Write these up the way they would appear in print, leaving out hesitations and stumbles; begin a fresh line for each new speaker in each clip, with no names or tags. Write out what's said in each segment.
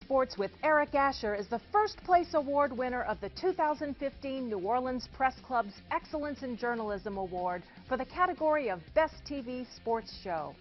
Sports with Eric Asher is the first place award winner of the 2015 New Orleans Press Club's Excellence in Journalism Award for the category of Best TV Sports Show.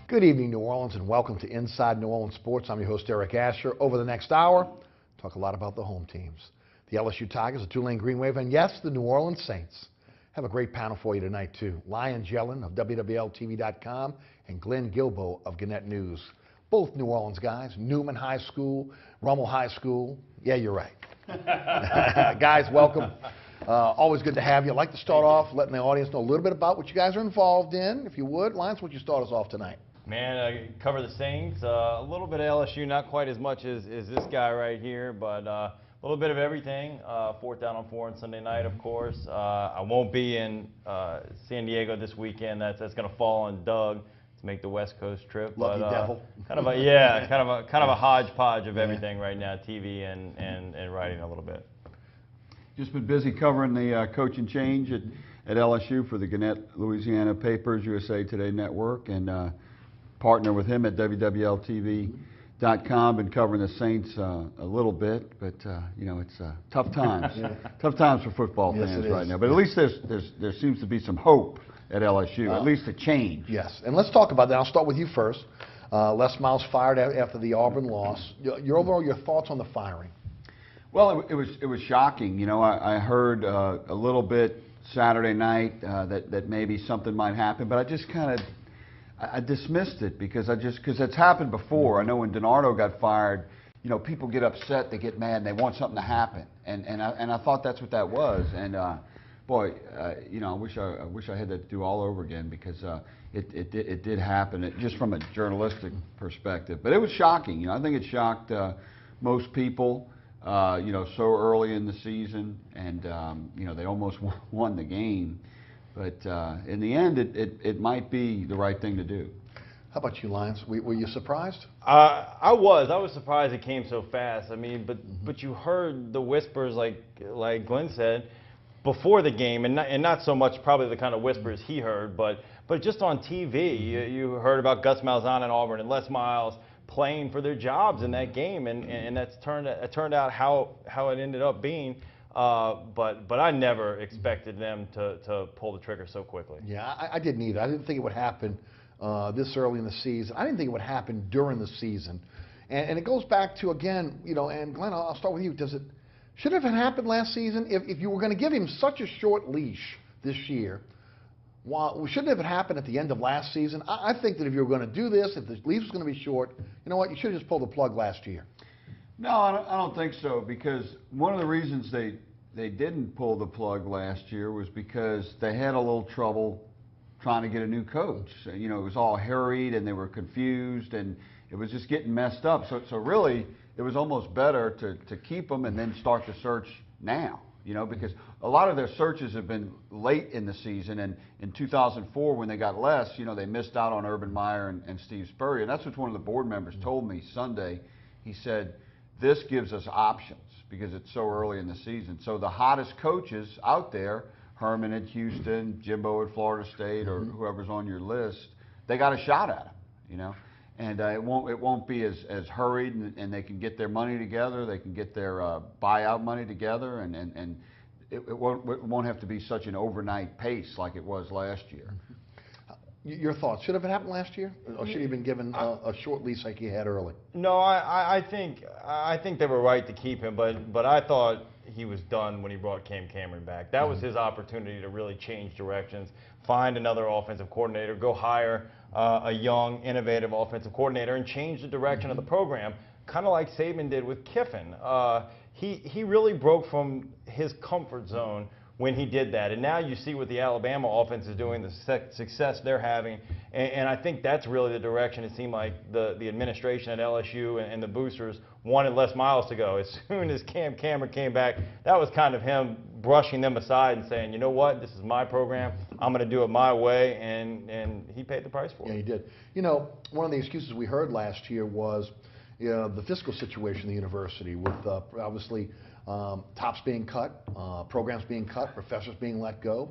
Good evening, New Orleans, and welcome to Inside New Orleans Sports. I'm your host, Eric Asher. Over the next hour, talk a lot about the home teams. The LSU Tigers, the Tulane Green Wave, and yes, the New Orleans Saints. Have a great panel for you tonight, too. Lyons, Yellin of WLAE-TV.com and Guilbeau of Gannett News. Both New Orleans guys, Newman High School, Rummel High School. Yeah, you're right. Guys, welcome. Always good to have you. I'd like to start off letting the audience know a little bit about what you guys are involved in. If you would, Lyons, would you start us off tonight?
Man, I cover the Saints, a little bit of LSU, not quite as much as this guy right here, but a little bit of everything. 4th Down on 4 on Sunday night, of course. I won't be in San Diego this weekend. That's going to fall on Doug to make the West Coast trip.
Lucky devil.
Kind of a hodgepodge of everything right now, TV and writing a little bit.
Just been busy covering the coaching change at LSU for the Gannett, Louisiana Papers, USA Today Network, and partner with him at WLAE-TV.com. Been covering the Saints a little bit, but you know, it's tough times. Tough times for football fans right now. But at least there seems to be some hope at LSU, at least a change.
Yes, and let's talk about that. I'll start with you first. Les Miles fired after the Auburn loss. Your thoughts on the firing?
Well, it was shocking. You know, I heard a little bit Saturday night that maybe something might happen, but I just kind of dismissed it because it's happened before. I know when DiNardo got fired, you know, people get upset, they get mad, and they want something to happen, and I thought that's what that was. And boy, you know, I wish I had that to do all over again because it did happen, just from a journalistic perspective. But it was shocking. You know, I think it shocked most people. You know, so early in the season, and you know, they almost won the game. But in the end, it might be the right thing to do.
How about you, Lyons? Were you surprised?
I was surprised it came so fast. I mean, but you heard the whispers, like Glenn said, before the game, and not so much probably the kind of whispers he heard, but just on TV, you heard about Gus Malzahn in Auburn and Les Miles playing for their jobs in that game, and it turned out how it ended up being. But I never expected them to pull the trigger so quickly.
Yeah, I didn't either. I didn't think it would happen this early in the season. I didn't think it would happen during the season. And it goes back to, again, you know, and Glenn, I'll start with you. Should it have happened last season? If you were going to give him such a short leash this year, shouldn't it have happened at the end of last season? I think that if you were going to do this, if the leash was going to be short, you know what, you should have just pulled the plug last year.
No, I don't think so, because one of the reasons they didn't pull the plug last year was because they had a little trouble trying to get a new coach. You know, it was all hurried and they were confused and it was just getting messed up. So really, it was almost better to keep them and then start the search now, you know, because a lot of their searches have been late in the season, and in 2004 when they got Les, you know, they missed out on Urban Meyer and Steve Spurrier. And that's what one of the board members told me Sunday. He said, this gives us options because it's so early in the season. So the hottest coaches out there, Herman at Houston, Jimbo at Florida State, or whoever's on your list, they got a shot at them, you know. And it won't be as hurried, and they can get their money together, they can get their buyout money together, and it won't have to be such an overnight pace like it was last year.
Your thoughts? Should have it happened last year, or should he have been given a short lease like he had early?
No, I think they were right to keep him, but I thought he was done when he brought Cam Cameron back. That was his opportunity to really change directions, find another offensive coordinator, go hire a young, innovative offensive coordinator, and change the direction of the program, kind of like Saban did with Kiffin. He really broke from his comfort zone when he did that. And now you see what the Alabama offense is doing, the success they're having, And I think that's really the direction it seemed like the administration at LSU and the boosters wanted Les Miles to go. As soon as Cam Cameron came back, that was kind of him brushing them aside and saying, you know what, this is my program. I'm going to do it my way, and he paid the price for it.
Yeah, he did. You know, one of the excuses we heard last year was the fiscal situation of the university with obviously tops being cut, programs being cut, professors being let go.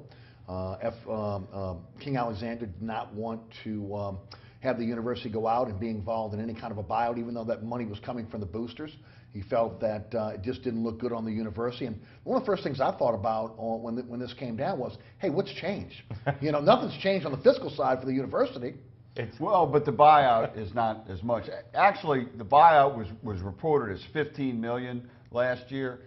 King Alexander did not want to have the university go out and be involved in any kind of a buyout, even though that money was coming from the boosters. He felt that it just didn't look good on the university. And one of the first things I thought about when this came down was, hey, what's changed? You know, nothing's changed on the fiscal side for the university.
Well, but the buyout is not as much. Actually, the buyout was reported as $15 million last year.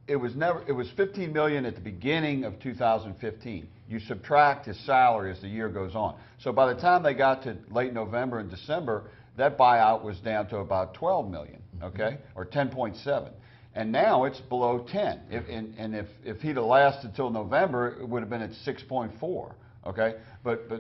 It was $15 million at the beginning of 2015. You subtract his salary as the year goes on. So by the time they got to late November and December, that buyout was down to about $12 million, okay, or 10.7. And now it's below 10. If he'd have lasted till November, it would have been at 6.4. Okay, but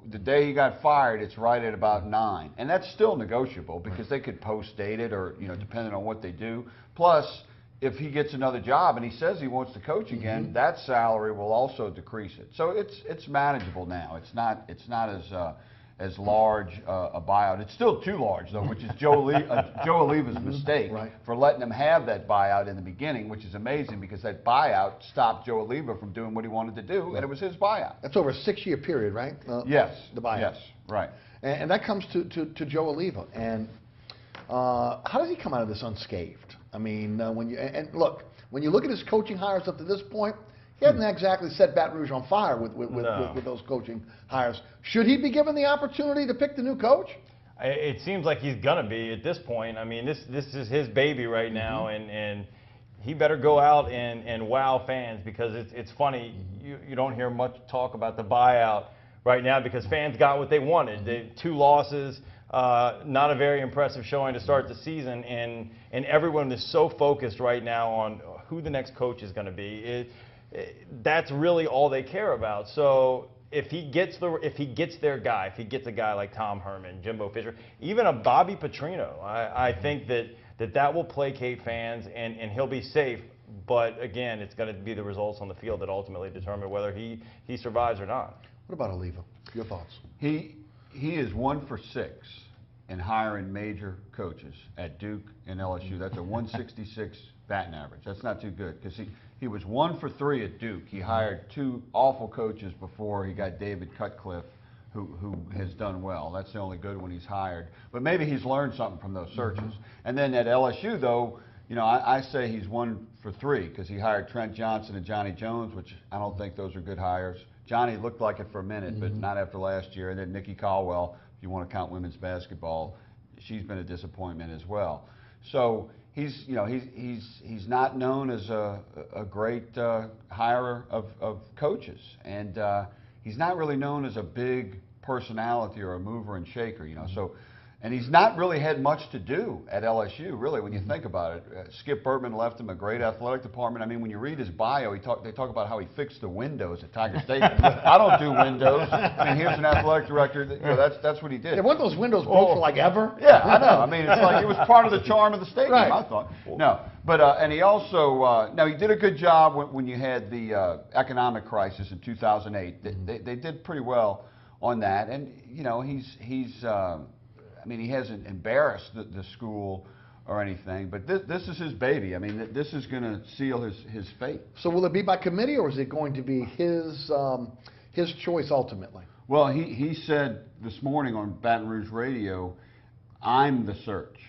the day he got fired, it's right at about 9, and that's still negotiable because they could post-date it, or depending on what they do. Plus, if he gets another job and he says he wants to coach again, that salary will also decrease it. So it's manageable now. It's not as large a buyout. It's still too large, though, which is Joe Oliva's mistake for letting him have that buyout in the beginning, which is amazing because that buyout stopped Joe Oliva from doing what he wanted to do, and it was his buyout.
That's over a 6-year period, right?
Yes.
The buyout.
Yes, right.
And that comes to Joe Oliva. And how does he come out of this unscathed? I mean, when you look at his coaching hires up to this point, he hasn't exactly set Baton Rouge on fire with those coaching hires. Should he be given the opportunity to pick the new coach?
It seems like he's going to be at this point. I mean, this is his baby right now, and he better go out and wow fans, because it's funny, you don't hear much talk about the buyout right now because fans got what they wanted. 2 losses, not a very impressive showing to start the season, and everyone is so focused right now on who the next coach is going to be. That's really all they care about. So if he gets their guy, if he gets a guy like Tom Herman, Jimbo Fisher, even a Bobby Petrino, I think that will placate fans, and he'll be safe. But again, it's going to be the results on the field that ultimately determine whether he survives or not.
What about Oliva? Your thoughts?
He is 1 for 6 in hiring major coaches at Duke and LSU. That's a 166 batting average. That's not too good because he was 1 for 3 at Duke. He hired 2 awful coaches before he got David Cutcliffe, who has done well. That's the only good one he's hired. But maybe he's learned something from those searches. And then at LSU, though, I say he's 1 for 3 because he hired Trent Johnson and Johnny Jones, which I don't think those are good hires. Johnny looked like it for a minute, but not after last year. And then Nikki Caldwell, if you want to count women's basketball, she's been a disappointment as well. So he's not known as a great hirer of coaches, and he's not really known as a big personality or a mover and shaker. So. And he's not really had much to do at LSU, really, when you think about it. Skip Bertman left him a great athletic department. I mean, when you read his bio, they talk about how he fixed the windows at Tiger Stadium. I don't do windows. I mean, here's an athletic director. That's what he did.
Yeah, weren't those windows broke for like ever?
Yeah, I know. I mean, it's like it was part of the charm of the stadium, I thought. No, but and he also now he did a good job when you had the economic crisis in 2008. They did pretty well on that, and I mean, he hasn't embarrassed the school or anything, but this is his baby. I mean, this is going to seal his fate.
So will it be by committee, or is it going to be his choice ultimately?
Well, he said this morning on Baton Rouge radio, "I'm the search.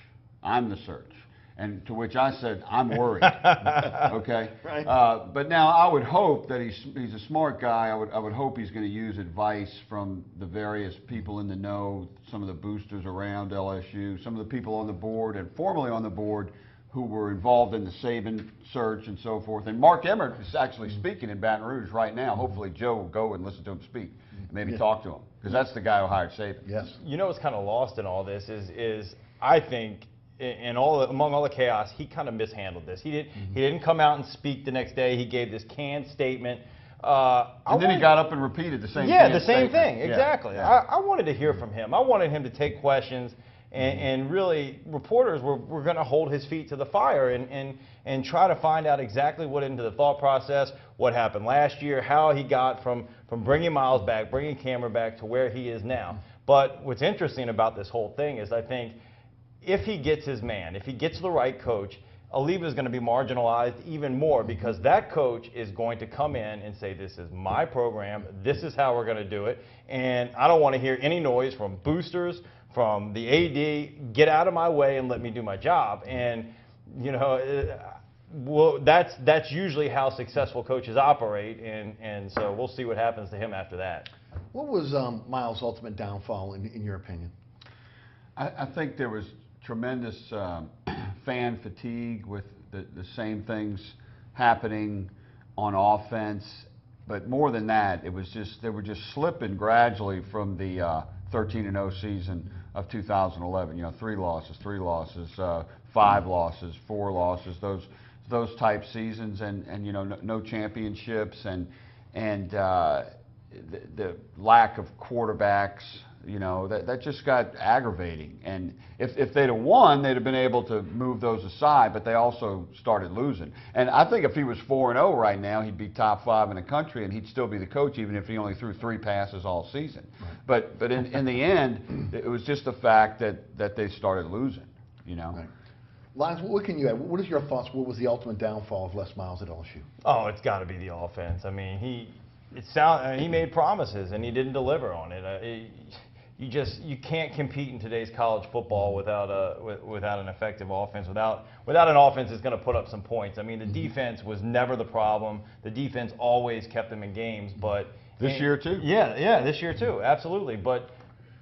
I'm the search." And to which I said, "I'm worried." Okay.
Right.
But now I would hope that he's a smart guy. I would hope he's going to use advice from the various people in the know, some of the boosters around LSU, some of the people on the board and formerly on the board who were involved in the Saban search and so forth. And Mark Emmert is actually speaking in Baton Rouge right now. Hopefully Joe will go and listen to him speak and maybe talk to him, because that's the guy who hired Saban.
Yes.
What's kind of lost in all this is I think, among all the chaos, he kind of mishandled this. He didn't come out and speak the next day. He gave this canned statement.
And then he got up and repeated the same thing.
Yeah, the same thing, exactly.
Yeah.
I wanted to hear from him. I wanted him to take questions, and really, reporters were going to hold his feet to the fire and try to find out exactly what into the thought process, what happened last year, how he got from bringing Miles back, bringing Cameron back to where he is now. But what's interesting about this whole thing is I think if he gets his man, if he gets the right coach, Oliva is going to be marginalized even more because that coach is going to come in and say, this is my program, this is how we're going to do it, and I don't want to hear any noise from boosters, from the AD, get out of my way and let me do my job. And, you know, well, that's usually how successful coaches operate, and so we'll see what happens to him after that.
What was Miles' ultimate downfall, in your opinion?
I think there was tremendous fan fatigue with the same things happening on offense, but more than that, it was just they were just slipping gradually from the 13-0 season of 2011. You know, 3 losses, 5 losses, 4 losses, those type seasons, and you know, no championships, and the lack of quarterbacks. You know, that just got aggravating. And if they'd have won, they'd have been able to move those aside, but they also started losing. And I think if he was 4-0 right now, he'd be top 5 in the country, and he'd still be the coach, even if he only threw 3 passes all season. Right. But in the end, it was just the fact that they started losing, you know.
Right. Lyons, what can you add? What is your thoughts? What was the ultimate downfall of Les Miles at LSU?
Oh, it's got to be the offense. I mean, he made promises, and he didn't deliver on it. You can't compete in today's college football without an effective offense, without an offense that's going to put up some points. I mean, the defense was never the problem. The defense always kept them in games, but
this year too.
Yeah, this year too, absolutely. But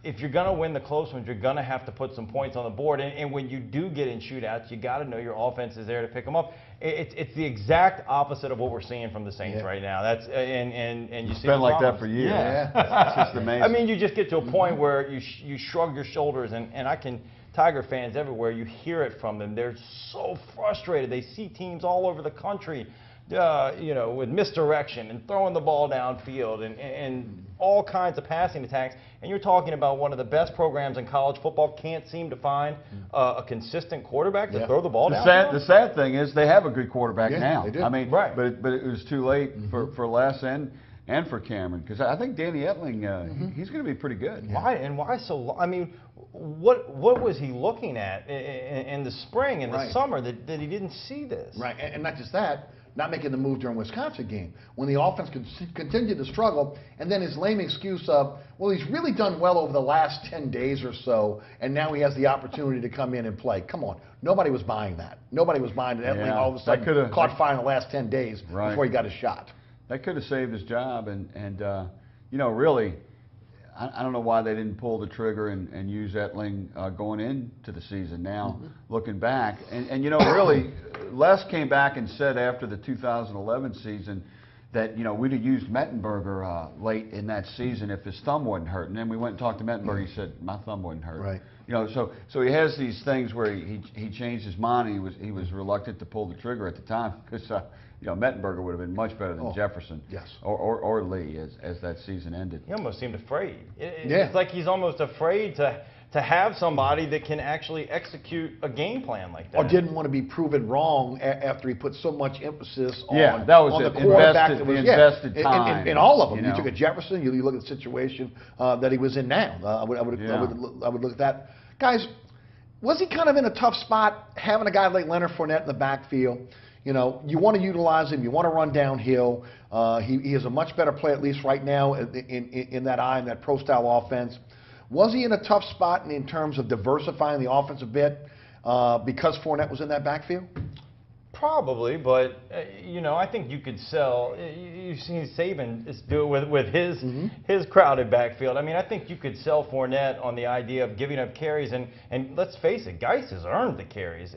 if you're going to win the close ones, you're going to have to put some points on the board. And when you do get in shootouts, you got to know your offense is there to pick them up. It's the exact opposite of what we're seeing from the Saints right now. That's and you see. It's
been like that for years.
Yeah,
it's just amazing.
I mean, you just get to a point where you shrug your shoulders, and I can. Tiger fans everywhere, you hear it from them. They're so frustrated. They see teams all over the country, you know, with misdirection and throwing the ball downfield and all kinds of passing attacks. And you're talking about one of the best programs in college football can't seem to find a consistent quarterback to throw the ball downfield.
The sad thing is they have a good quarterback now.
They do.
I mean,
right.
But it was too late for Les and for Cameron, because I think Danny Etling, he's going to be pretty good.
Why so long? I mean, what was he looking at in the spring and the summer that he didn't see this?
Right, and not just that, not making the move during Wisconsin game when the offense continued to struggle, and then his lame excuse of, well, he's really done well over the last 10 days or so, and now he has the opportunity to come in and play. Come on, nobody was buying that. Nobody was buying that. Etling all of a sudden caught fire in the last 10 days before he got his shot.
That could have saved his job, and you know, really, I don't know why they didn't pull the trigger and use Etling going into the season. Now, looking back, and you know, really, Les came back and said after the 2011 season that, you know, we'd have used Mettenberger late in that season if his thumb wasn't hurt. And then we went and talked to Mettenberger. He said, my thumb wasn't hurt.
Right.
You know, so he has these things where he changed his mind. He was reluctant to pull the trigger at the time because you know, Mettenberger would have been much better than Jefferson.
Yes.
Or Lee as that season ended.
He almost seemed afraid. It's like he's almost afraid to have somebody that can actually execute a game plan like that.
Or didn't want to be proven wrong after he put so much emphasis on,
that was
on
it.
the quarterback
Invested time.
In all of them.
You know?
You took a Jefferson, you look at the situation that he was in now. I would look at that. Guys, was he kind of in a tough spot having a guy like Leonard Fournette in the backfield? You know, you want to utilize him. You want to run downhill. He is a much better player, at least right now, in that eye, in that pro-style offense. Was he in a tough spot in terms of diversifying the offense a bit because Fournette was in that backfield?
Probably, but you know, I think you could sell. You've seen Saban do it with his crowded backfield. I mean, I think you could sell Fournette on the idea of giving up carries, and let's face it, Geis has earned the carries.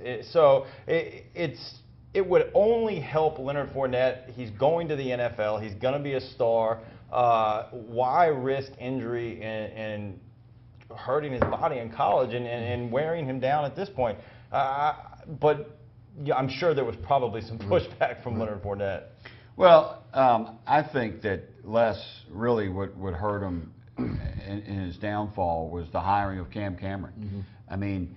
It would only help Leonard Fournette. He's going to the NFL. He's going to be a star. Why risk injury and hurting his body in college and wearing him down at this point? But yeah, I'm sure there was probably some pushback from Leonard Fournette.
Well, I think that Les really what hurt him in his downfall was the hiring of Cam Cameron.
Mm-hmm.
I mean,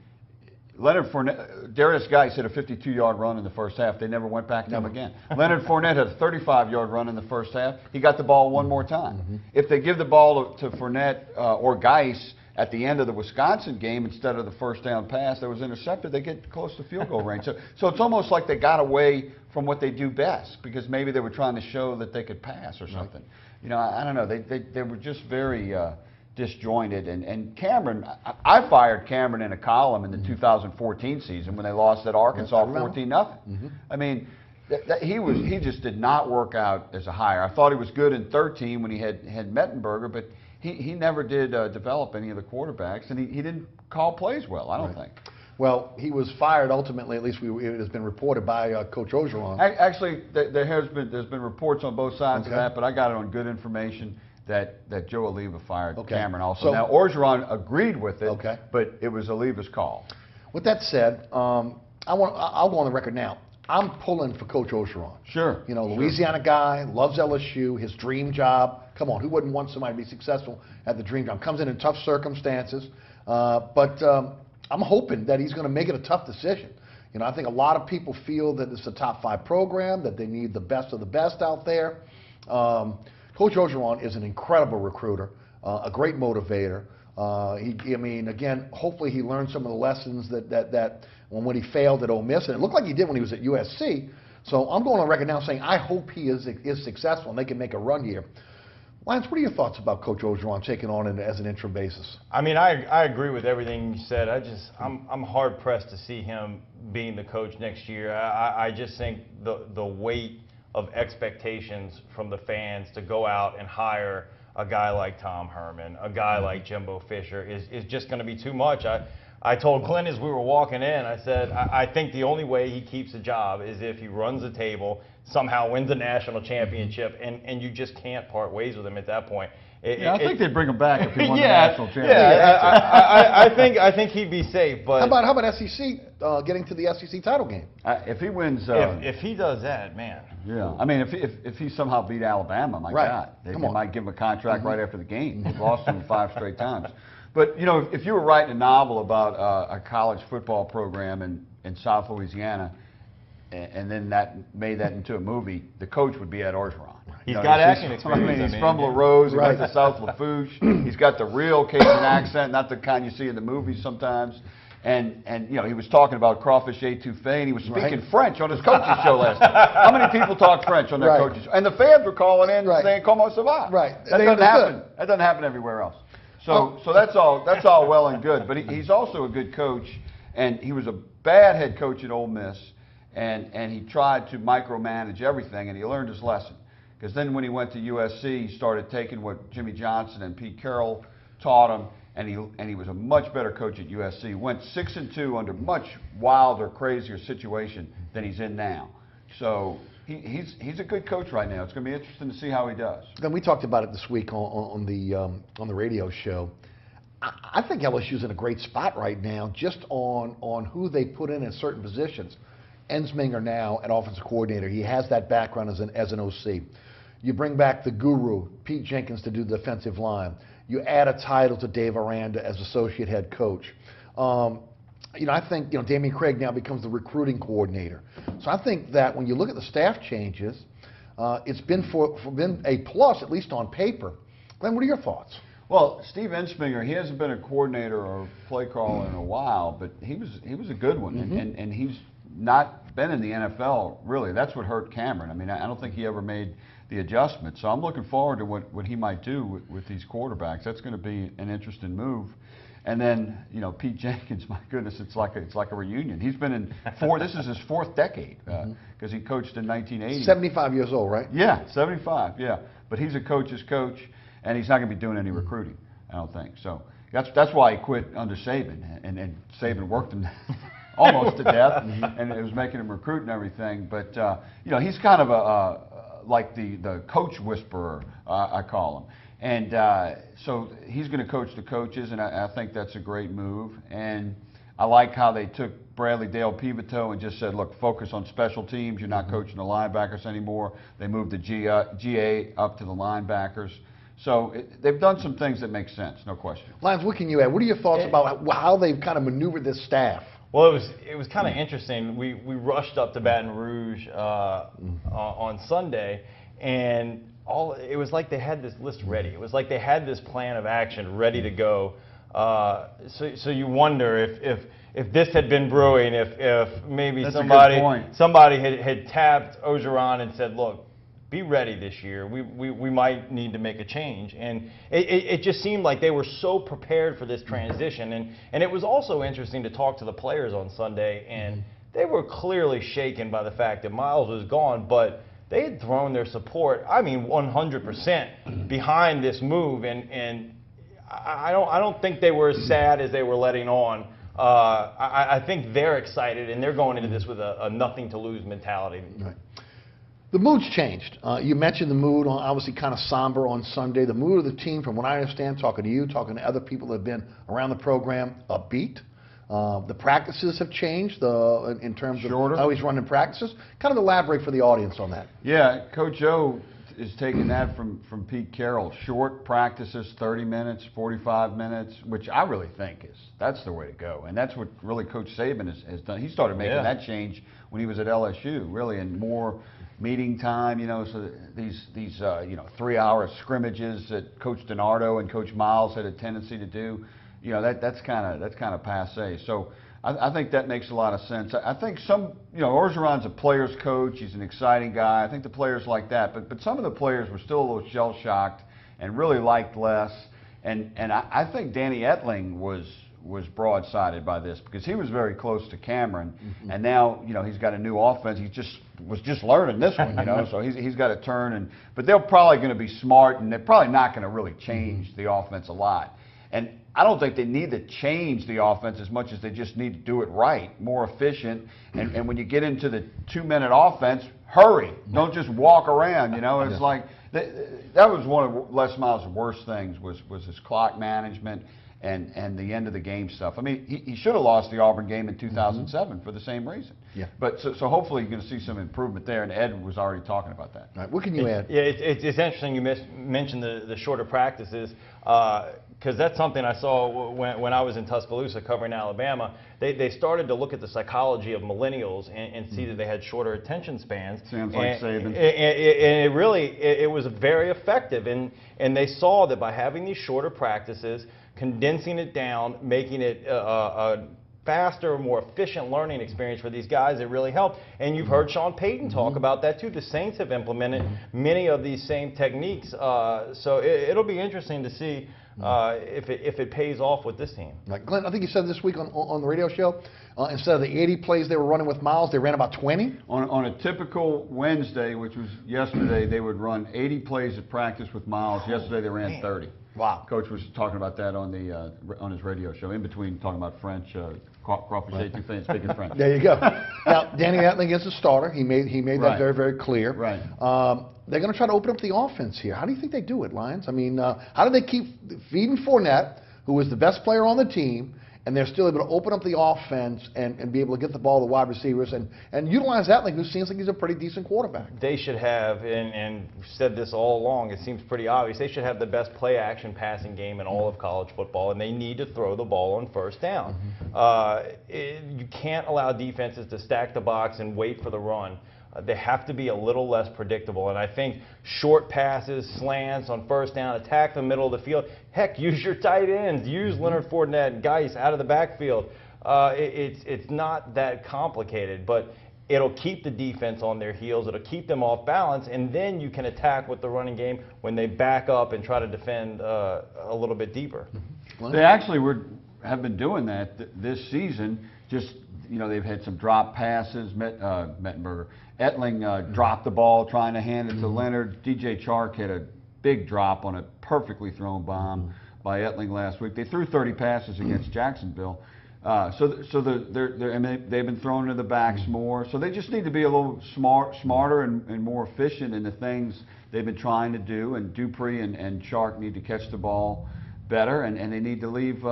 Leonard Fournette, Darius Geis hit a 52-yard run in the first half. They never went back to him again. Leonard Fournette had a 35-yard run in the first half. He got the ball one more time.
Mm-hmm.
If they give the ball to Fournette or Geis at the end of the Wisconsin game instead of the first down pass that was intercepted, they get close to field goal range. So it's almost like they got away from what they do best because maybe they were trying to show that they could pass or something. You know, I don't know. They were just very disjointed. And Cameron, I fired Cameron in a column in the 2014 season when they lost at Arkansas 14-0. I mean, he just did not work out as a hire. I thought he was good in 13 when he had Mettenberger, but he never did develop any of the quarterbacks, and he didn't call plays well, I don't think.
Well, he was fired ultimately, at least it has been reported by Coach Orgeron.
Actually, there's been reports on both sides of that, but I got it on good information that Joe Oliva fired Cameron also. So, now, Orgeron agreed with it, but it was Oliva's call.
With that said, I'll go on the record now. I'm pulling for Coach Orgeron.
Sure.
You know, Louisiana guy, loves LSU, his dream job. Come on, who wouldn't want somebody to be successful at the dream job? Comes in tough circumstances, but I'm hoping that he's going to make it a tough decision. You know, I think a lot of people feel that it's a top 5 program, that they need the best of the best out there. Coach Orgeron is an incredible recruiter, a great motivator. I mean, again, hopefully he learned some of the lessons that when he failed at Ole Miss, and it looked like he did when he was at USC. So I'm going on record now saying I hope he is successful and they can make a run here. Lyons, what are your thoughts about Coach Orgeron taking on as an interim basis?
I mean, I agree with everything you said. I'm hard pressed to see him being the coach next year. I just think the weight of expectations from the fans to go out and hire a guy like Tom Herman, a guy like Jimbo Fisher is just going to be too much. I told Glenn as we were walking in, I said, I think the only way he keeps a job is if he runs the table, somehow wins a national championship, and you just can't part ways with him at that point.
I think they'd bring him back if he won the national championship.
Yeah, I think he'd be safe. But
how about SEC getting to the SEC title game?
If he wins,
if he does that, man.
Yeah, I mean, if he somehow beat Alabama, my God, they might give him a contract right after the game. They've lost him 5 straight times. But you know, if you were writing a novel about a college football program in South Louisiana, and then made that into a movie, the coach would be Ed Orgeron.
He's got acting experience.
I mean, he's from La Rose. He went to South Lafourche. He's got the real Cajun accent, not the kind you see in the movies sometimes. And you know, he was talking about crawfish etouffee, and he was speaking French on his coach's show last night. How many people talk French on their coach's show? And the fans were calling in saying "Comment ça va?" That doesn't happen. That doesn't happen everywhere else. So that's all well and good. But he's also a good coach, and he was a bad head coach at Ole Miss, and he tried to micromanage everything, and he learned his lesson. Because then when he went to USC, he started taking what Jimmy Johnson and Pete Carroll taught him, and he was a much better coach at USC. Went 6-2 under much wilder, crazier situation than he's in now. So he's a good coach right now. It's going to be interesting to see how he does.
Then we talked about it this week on the radio show. I think LSU's in a great spot right now, just on who they put in certain positions. Ensminger now an offensive coordinator. He has that background as an OC. You bring back the guru, Pete Jenkins, to do the defensive line. You add a title to Dave Aranda as associate head coach. You know, I think Damian Craig now becomes the recruiting coordinator. So I think that when you look at the staff changes, it's been been a plus, at least on paper. Glenn, what are your thoughts?
Well, Steve Ensminger, he hasn't been a coordinator or play caller in a while, but he was a good one, and he's not been in the NFL really. That's what hurt Cameron. I mean, I don't think he ever made the adjustment. So I'm looking forward to what he might do with these quarterbacks. That's going to be an interesting move. And then, Pete Jenkins, my goodness, it's like a reunion. He's been in this is his 4th decade because he coached in 1980.
75 years old, right?
Yeah, 75. Yeah, but he's a coach's coach, and he's not going to be doing any recruiting, I don't think. So that's why he quit under Saban, and Saban worked him almost to death, and it was making him recruit and everything. But he's kind of like the coach whisperer, I call him. And so he's going to coach the coaches, and I think that's a great move. And I like how they took Bradley Dale Pivotal and just said, look, focus on special teams. You're not coaching the linebackers anymore. They moved the GA up to the linebackers. So they've done some things that make sense, no question.
Lyons, what can you add? What are your thoughts about how they've kind of maneuvered this staff?
Well, it was kind of interesting. We rushed up to Baton Rouge on Sunday, and it was like they had this list ready. It was like they had this plan of action ready to go. So you wonder if this had been brewing, if maybe somebody had tapped Orgeron and said, look, be ready this year. We might need to make a change. And it just seemed like they were so prepared for this transition. And it was also interesting to talk to the players on Sunday, and they were clearly shaken by the fact that Miles was gone, but they had thrown their support, 100% behind this move. And I don't think they were as sad as they were letting on. I think they're excited, and they're going into this with a nothing-to-lose mentality.
Right. The mood's changed. You mentioned the mood, obviously kind of somber on Sunday. The mood of the team, from what I understand, talking to you, talking to other people that have been around the program, upbeat. The practices have changed in terms of how he's running practices. Kind of elaborate for the audience on that.
Yeah, Coach Joe is taking that from Pete Carroll. Short practices, 30 minutes, 45 minutes, which I really think that's the way to go. And that's what really Coach Saban has done. He started making that change when he was at LSU, really, and more meeting time, so these 3-hour scrimmages that Coach DiNardo and Coach Miles had a tendency to do, that's kind of passé. So I think that makes a lot of sense. I think Orgeron's a player's coach. He's an exciting guy. I think the players like that, but some of the players were still a little shell-shocked and really liked Les. And I think Danny Etling was broadsided by this because he was very close to Cameron, and now he's got a new offense. He was just learning this one, so he's got to turn. But they're probably going to be smart, and they're probably not going to really change the offense a lot. And I don't think they need to change the offense as much as they just need to do it right, more efficient. And when you get into the 2-minute offense, hurry. Don't just walk around. It's like that was one of Les Miles' worst things was his clock management and the end of the game stuff. I mean, he should have lost the Auburn game in 2007 for the same reason. Yeah. But so hopefully you're going to see some improvement there, and Ed was already talking about that.
All right, what can you add?
Yeah, it's interesting you mentioned the shorter practices because that's something I saw when I was in Tuscaloosa covering Alabama. They started to look at the psychology of millennials and see that they had shorter attention spans.
Sounds like Saban.
And it really was very effective, and they saw that by having these shorter practices, condensing it down, making it a faster, more efficient learning experience for these guys, it really helped. And you've heard Sean Payton talk about that too. The Saints have implemented many of these same techniques. So it'll be interesting to see if it pays off with this team.
Right. Glenn, I think you said this week on the radio show, instead of the 80 plays they were running with Miles, they ran about 20?
On a typical Wednesday, which was yesterday, they would run 80 plays at practice with Miles. Yesterday they ran 30. Wow. Coach was talking about that on his radio show, in between talking about French, crawfish étouffée, speaking French.
There you go. Now, Danny Etling is a starter. He made that very, very clear.
Right.
They're going to try to open up the offense here. How do you think they do it, Lyons? I mean, how do they keep feeding Fournette, who is the best player on the team, and they're still able to open up the offense and be able to get the ball to wide receivers and utilize Etling, who seems like he's a pretty decent quarterback?
They should have, and said this all along, it seems pretty obvious, they should have the best play-action passing game in all of college football, and they need to throw the ball on first down. You can't allow defenses to stack the box and wait for the run. They have to be a little less predictable, and I think short passes, slants on first down, attack the middle of the field. Heck, use your tight ends. Use Leonard Fournette and Geis out of the backfield. It's not that complicated, but it'll keep the defense on their heels. It'll keep them off balance, and then you can attack with the running game when they back up and try to defend a little bit deeper.
They actually have been doing that this season. Just they've had some drop passes. Etling dropped the ball trying to hand it to Leonard. DJ Chark had a big drop on a perfectly thrown bomb by Etling last week. They threw 30 passes against Jacksonville. So they've been thrown to the backs more. So they just need to be a little smarter and more efficient in the things they've been trying to do. And Dupree and Chark need to catch the ball better, and they need to leave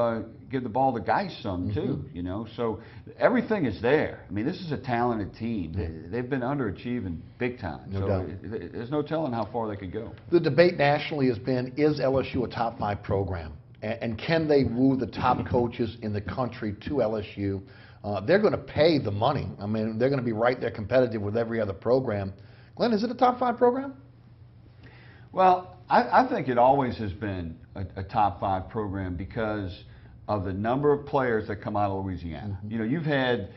give the ball to Geis some too, you know. So everything is there. I mean, this is a talented team. They've been underachieving big time.
No
so
doubt.
There's no telling how far they could go.
The debate nationally has been, is LSU a top 5 program? And can they woo the top coaches in the country to LSU? They're going to pay the money. I mean, they're going to be right there competitive with every other program. Glenn, is it a top 5 program?
Well, I think it always has been a top 5 program because of the number of players that come out of Louisiana. You know, you've had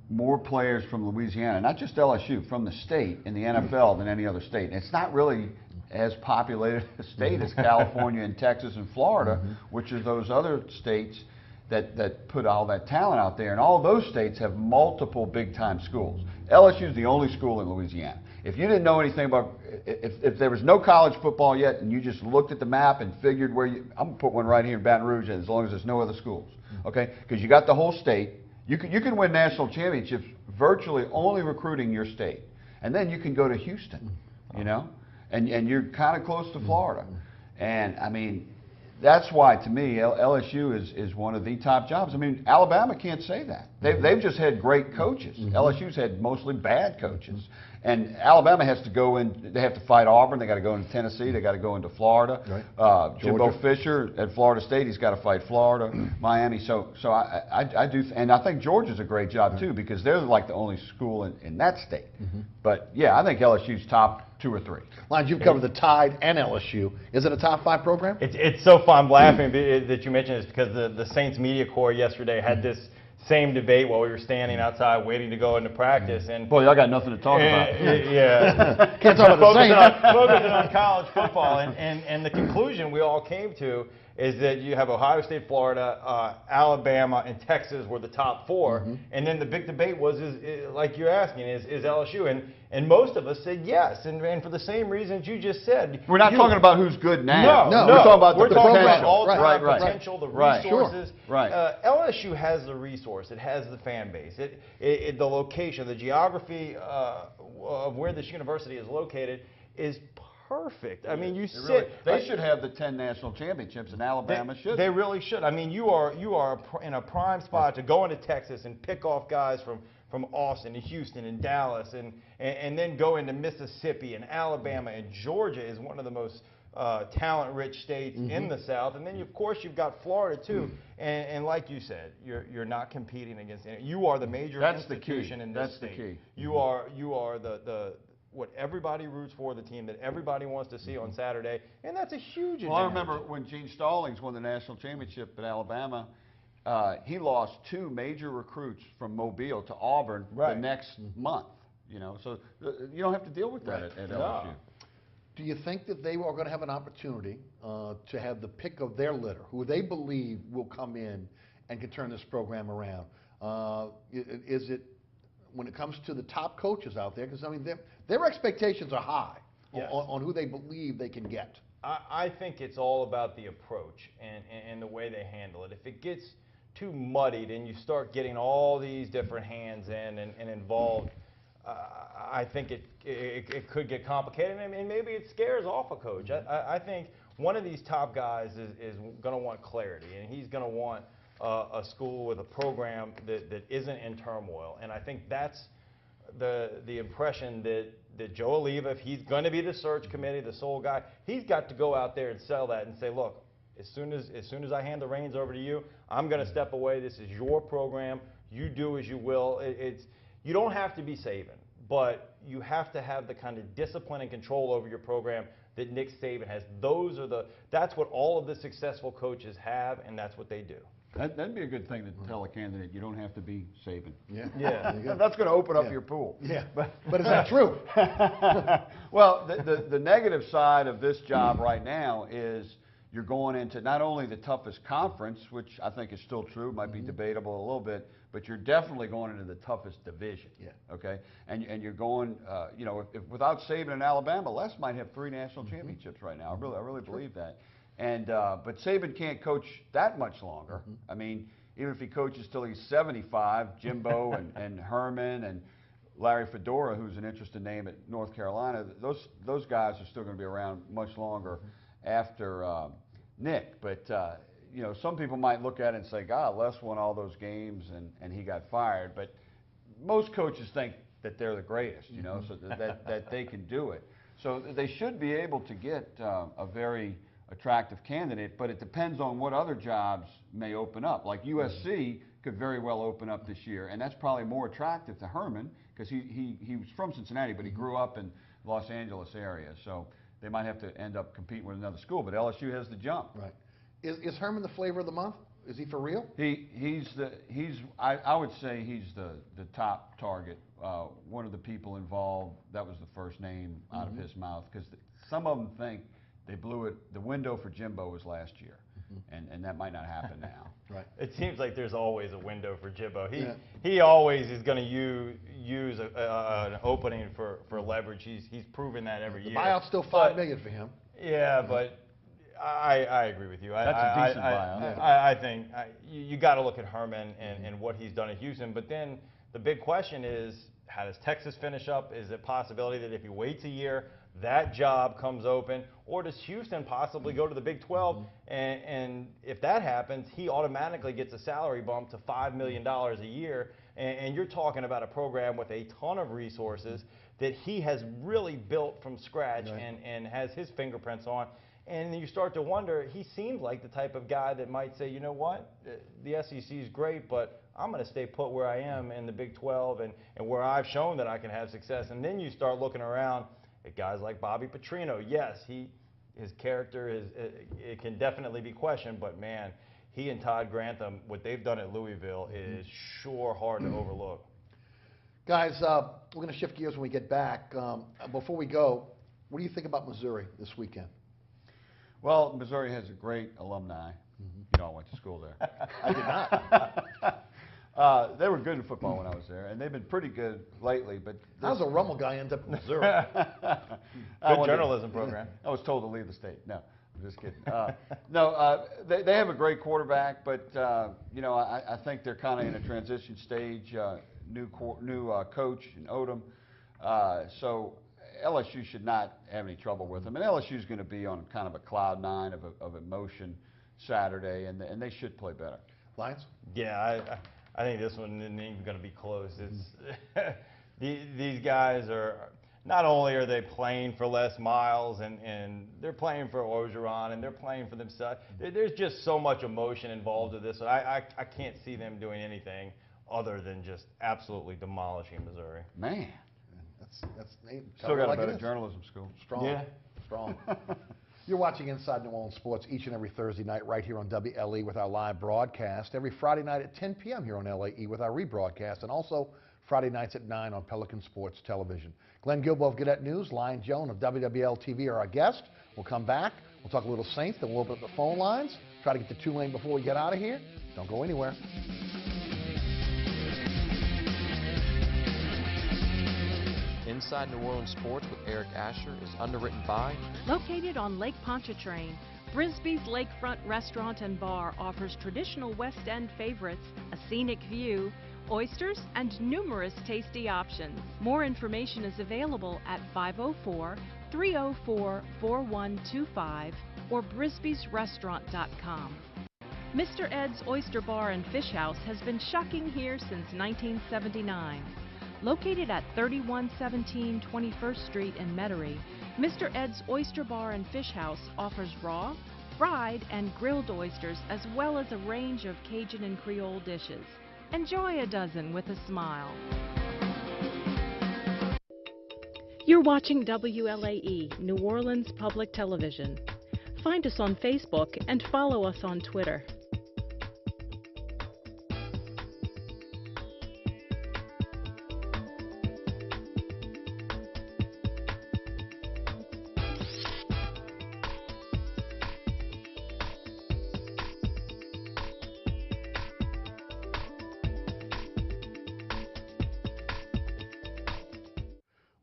more players from Louisiana, not just LSU, from the state in the NFL than any other state. And it's not really as populated a state as California and Texas and Florida, which are those other states that put all that talent out there. And all those states have multiple big-time schools. LSU is the only school in Louisiana. If you didn't know anything about, if there was no college football yet and you just looked at the map and figured where you, I'm going to put one right here in Baton Rouge as long as there's no other schools, okay? Because you got the whole state. You can win national championships virtually only recruiting your state. And then you can go to Houston, you know, and you're kind of close to Florida. And, I mean, that's why, to me, LSU is one of the top jobs. I mean, Alabama can't say that. They've just had great coaches. LSU's had mostly bad coaches. And Alabama has to go in, they have to fight Auburn, they got to go into Tennessee, they got to go into Florida. Right. Jimbo Fisher at Florida State, he's got to fight Florida, Miami. So I do, and I think Georgia's a great job too, because they're like the only school in that state. But yeah, I think LSU's top 2 or 3.
Lyons, you've covered the Tide and LSU. Is it a top 5 program?
It's so fun. I'm laughing that you mentioned this because the Saints media corps yesterday had this same debate while we were standing outside waiting to go into practice. And
boy, y'all got nothing to talk about.
Yeah.
Can't talk about the Saints.
Focusing on college football. And the conclusion we all came to is that you have Ohio State, Florida, Alabama, and Texas were the top 4. And then the big debate was, like you're asking, is LSU. And most of us said yes. And for the same reasons you just said.
We're not talking about who's good now.
No.
We're talking about the
talking
potential.
about all-time potential, the resources. LSU has the resource. It has the fan base. The location, the geography of where this university is located is perfect. I mean,
they should have the 10 national championships, and Alabama should.
They really should. I mean, you are in a prime spot to go into Texas and pick off guys from Austin and Houston and Dallas, and then go into Mississippi and Alabama, and Georgia is one of the most talent-rich states in the South. And then, of course, you've got Florida, too. And like you said, you're not competing against it. You are the major institution in this state. That's the key. You are the what everybody roots for, the team that everybody wants to see on Saturday, and that's a huge advantage.
Well, I remember when Gene Stallings won the national championship at Alabama, he lost 2 major recruits from Mobile to Auburn the next month. You know, so you don't have to deal with that at LSU.
Do you think that they are going to have an opportunity to have the pick of their litter, who they believe will come in and can turn this program around? Is it, when it comes to the top coaches out there, because I mean their expectations are high on who they believe they can get?
I think it's all about the approach and the way they handle it. If it gets too muddied and you start getting all these different hands in and involved, I think it could get complicated, and maybe it scares off a coach. I think one of these top guys is going to want clarity, and he's going to want a school with a program that isn't in turmoil. And I think that's the impression that Joe Oliva, if he's going to be the search committee, the sole guy, he's got to go out there and sell that and say, look, as soon as I hand the reins over to you, I'm going to step away. This is your program. You do as you will. You don't have to be Saban, but you have to have the kind of discipline and control over your program that Nick Saban has. That's what all of the successful coaches have, and that's what they do.
That'd be a good thing to tell a candidate. You don't have to be Saban.
Yeah.
That's going to open up your pool.
Yeah. But is that true?
Well, the negative side of this job right now is you're going into not only the toughest conference, which I think is still true, might be debatable a little bit, but you're definitely going into the toughest division. Okay. And you're going. You know, if without Saban and Alabama, Les might have 3 national championships right now. I really believe that. And but Saban can't coach that much longer. I mean, even if he coaches till he's 75, Jimbo and Herman and Larry Fedora, who's an interesting name at North Carolina, those guys are still going to be around much longer after Nick. But you know, some people might look at it and say, God, Les won all those games and he got fired. But most coaches think that they're the greatest, you know, so that they can do it. So they should be able to get a very attractive candidate, but it depends on what other jobs may open up. Like USC could very well open up this year, and that's probably more attractive to Herman because he was from Cincinnati, but he grew up in Los Angeles area. So they might have to end up competing with another school, but LSU has the jump.
Right. Is Herman the flavor of the month? Is he for real?
I would say he's the top target. One of the people involved, that was the first name out of his mouth, because some of them think they blew it. The window for Jimbo was last year, and that might not happen now.
Right.
It seems like there's always a window for Jimbo. He always is going to use an opening for leverage. He's proven that every year.
The buyout's still $5 million for him.
Yeah, but I agree with you.
That's a decent buyout.
I think you got to look at Herman and what he's done at Houston. But then the big question is, how does Texas finish up? Is it a possibility that if he waits a year, that job comes open? Or does Houston possibly go to the Big 12? And if that happens, he automatically gets a salary bump to $5 million a year. And you're talking about a program with a ton of resources that he has really built from scratch and has his fingerprints on. And you start to wonder, he seems like the type of guy that might say, you know what, the SEC is great, but I'm going to stay put where I am in the Big 12 and where I've shown that I can have success. And then you start looking around at guys like Bobby Petrino. Yes, his character it can definitely be questioned, but man, he and Todd Grantham, what they've done at Louisville is sure hard to overlook.
Guys, we're going to shift gears when we get back. Before we go, what do you think about Missouri this weekend?
Well, Missouri has a great alumni. You know, I went to school there.
I did not.
They were good in football when I was there, and they've been pretty good lately. But
how's a Rummel guy end up in Missouri?
Good journalism program.
I was told to leave the state. No, I'm just kidding. They have a great quarterback, but you know, I think they're kind of in a transition stage. New coach in Odom, so LSU should not have any trouble with them. And LSU is going to be on kind of a cloud nine of emotion Saturday, and they should play better.
Lyons?
Yeah, I think this one isn't even going to be close. It's these guys are not only are they playing for Les Miles and they're playing for Orgeron and they're playing for themselves. There's just so much emotion involved with this. I can't see them doing anything other than just absolutely demolishing Missouri.
Man.
That's
still got a better journalism school.
Strong.
Yeah.
Strong. You're watching Inside New Orleans Sports each and every Thursday night right here on WLE with our live broadcast. Every Friday night at 10 p.m. here on LAE with our rebroadcast. And also Friday nights at 9 on Pelican Sports Television. Glenn Guilbeau of Gannett News, Lyons Joan of WLAE-TV are our guest. We'll come back. We'll talk a little Saints. Then we'll open up the phone lines. Try to get to Tulane before we get out of here. Don't go anywhere.
Inside New Orleans Sports with Eric Asher is underwritten by...
Located on Lake Pontchartrain, Brisbee's Lakefront Restaurant and Bar offers traditional West End favorites, a scenic view, oysters, and numerous tasty options. More information is available at 504-304-4125 or brisbeesrestaurant.com. Mr. Ed's Oyster Bar and Fish House has been shucking here since 1979. Located at 3117 21st Street in Metairie, Mr. Ed's Oyster Bar and Fish House offers raw, fried, and grilled oysters as well as a range of Cajun and Creole dishes. Enjoy a dozen with a smile. You're watching WLAE, New Orleans Public Television. Find us on Facebook and follow us on Twitter.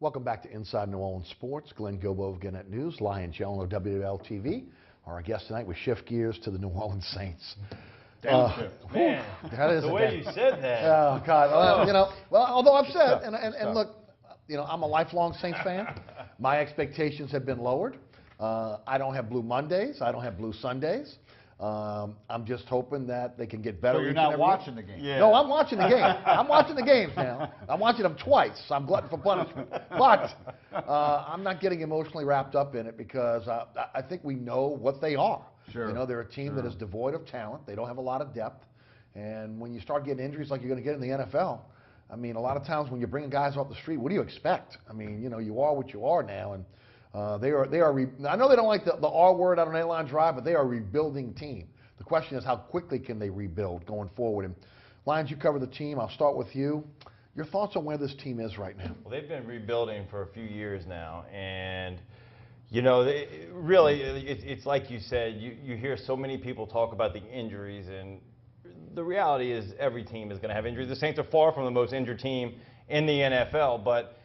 Welcome back to Inside New Orleans Sports. Glenn Guilbeau of Gannett News, Lyons Joan of WLAE-TV. Our guest tonight, we shift gears to the New Orleans Saints.
Man,
that is
the way you said that.
Oh, God. You know, well, although I've said, and look, you know, I'm a lifelong Saints fan. My expectations have been lowered. I don't have Blue Mondays. I don't have Blue Sundays. I'm just hoping that they can get better.
So you're
each and
not
every week.
watching the game?
Yeah.
No, I'm watching the game. I'm watching the games now. I'm watching them twice. I'm glutton for punishment. But I'm not getting emotionally wrapped up in it because I think we know what they are.
Sure.
You know, they're a team that is devoid of talent. They don't have a lot of depth. And when you start getting injuries like you're going to get in the NFL, I mean, a lot of times when you're bringing guys off the street, what do you expect? I mean, you know, you are what you are now, and they are. I know they don't like the R word out on A-line drive, but they are a rebuilding team. The question is, how quickly can they rebuild going forward? And Lyons, you cover the team. I'll start with you. Your thoughts on where this team is right now?
Well, they've been rebuilding for a few years now, and you know, really, it's like you said. You hear so many people talk about the injuries, and the reality is every team is going to have injuries. The Saints are far from the most injured team in the NFL, but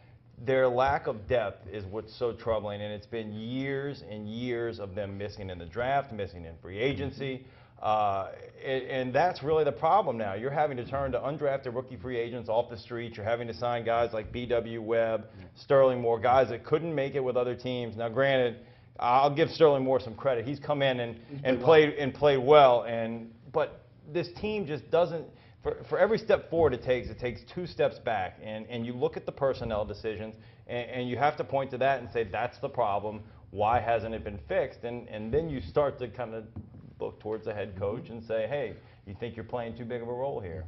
their lack of depth is what's so troubling, and it's been years and years of them missing in the draft, missing in free agency, and that's really the problem now. You're having to turn to undrafted rookie free agents off the street. You're having to sign guys like B.W. Webb, Sterling Moore, guys that couldn't make it with other teams. Now, granted, I'll give Sterling Moore some credit. He's come in and played well, but this team just doesn't. For every step forward it takes 2 steps back, and you look at the personnel decisions, and you have to point to that and say that's the problem. Why hasn't it been fixed? And then you start to kind of look towards the head coach and say, hey, you think you're playing too big of a role here?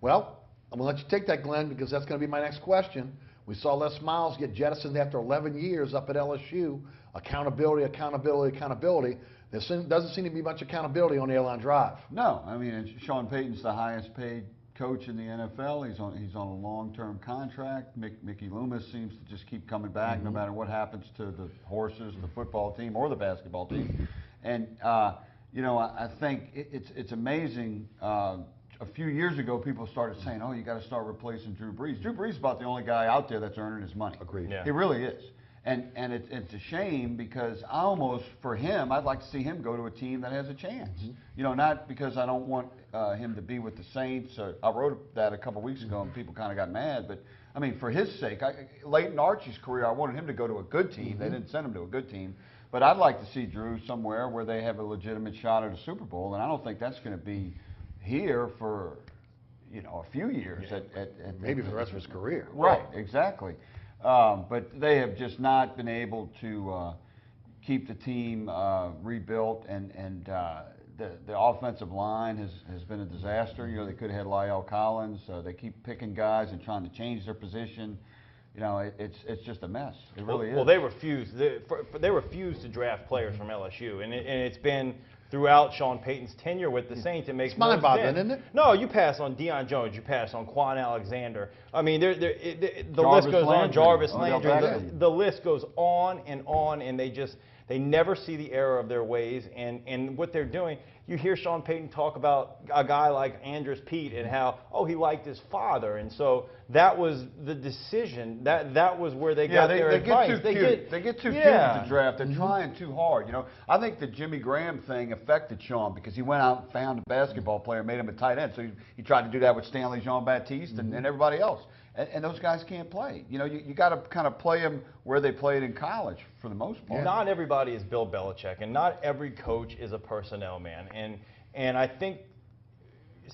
Well, I'm going to let you take that, Glenn, because that's going to be my next question. We saw Les Miles get jettisoned after 11 years up at LSU. Accountability, accountability, accountability. There doesn't seem to be much accountability on the airline drive.
No, I mean, Sean Payton's the highest paid coach in the NFL. He's on a long-term contract. Mickey Loomis seems to just keep coming back no matter what happens to the horses, the football team, or the basketball team. And you know, I think it's amazing. A few years ago, people started saying, "Oh, you got to start replacing Drew Brees." Drew Brees is about the only guy out there that's earning his money.
Agreed.
Yeah.
He really is. And it's a shame because I almost, for him, I'd like to see him go to a team that has a chance. You know, not because I don't want him to be with the Saints. I wrote that a couple weeks ago and people kind of got mad. But, I mean, for his sake, late in Archie's career, I wanted him to go to a good team. They didn't send him to a good team. But I'd like to see Drew somewhere where they have a legitimate shot at a Super Bowl. And I don't think that's going to be here for, you know, a few years. At
Maybe for the rest of his career.
Right, exactly. But they have just not been able to keep the team rebuilt, and the offensive line has been a disaster. You know, they could have had Lyle Collins. They keep picking guys and trying to change their position. You know, it's just a mess. It really is.
Well, they refuse. They refuse to draft players from LSU, and it's been throughout Sean Payton's tenure with the Saints. It makes
It's mind-boggling, isn't it?
No, you pass on Deion Jones, you pass on Quan Alexander. I mean, the list goes on. Jarvis Landry. The list goes on, and they never see the error of their ways. And what they're doing, you hear Sean Payton talk about a guy like Andres Pete and how, he liked his father, and so that was the decision. That was where they got their advice.
They get too cute to draft. They're trying too hard. You know, I think the Jimmy Graham thing affected Sean because he went out and found a basketball player, made him a tight end. So he tried to do that with Stanley Jean-Baptiste and everybody else. And those guys can't play. You know, you got to kind of play them where they played in college for the most part.
Not everybody is Bill Belichick, and not every coach is a personnel man. And I think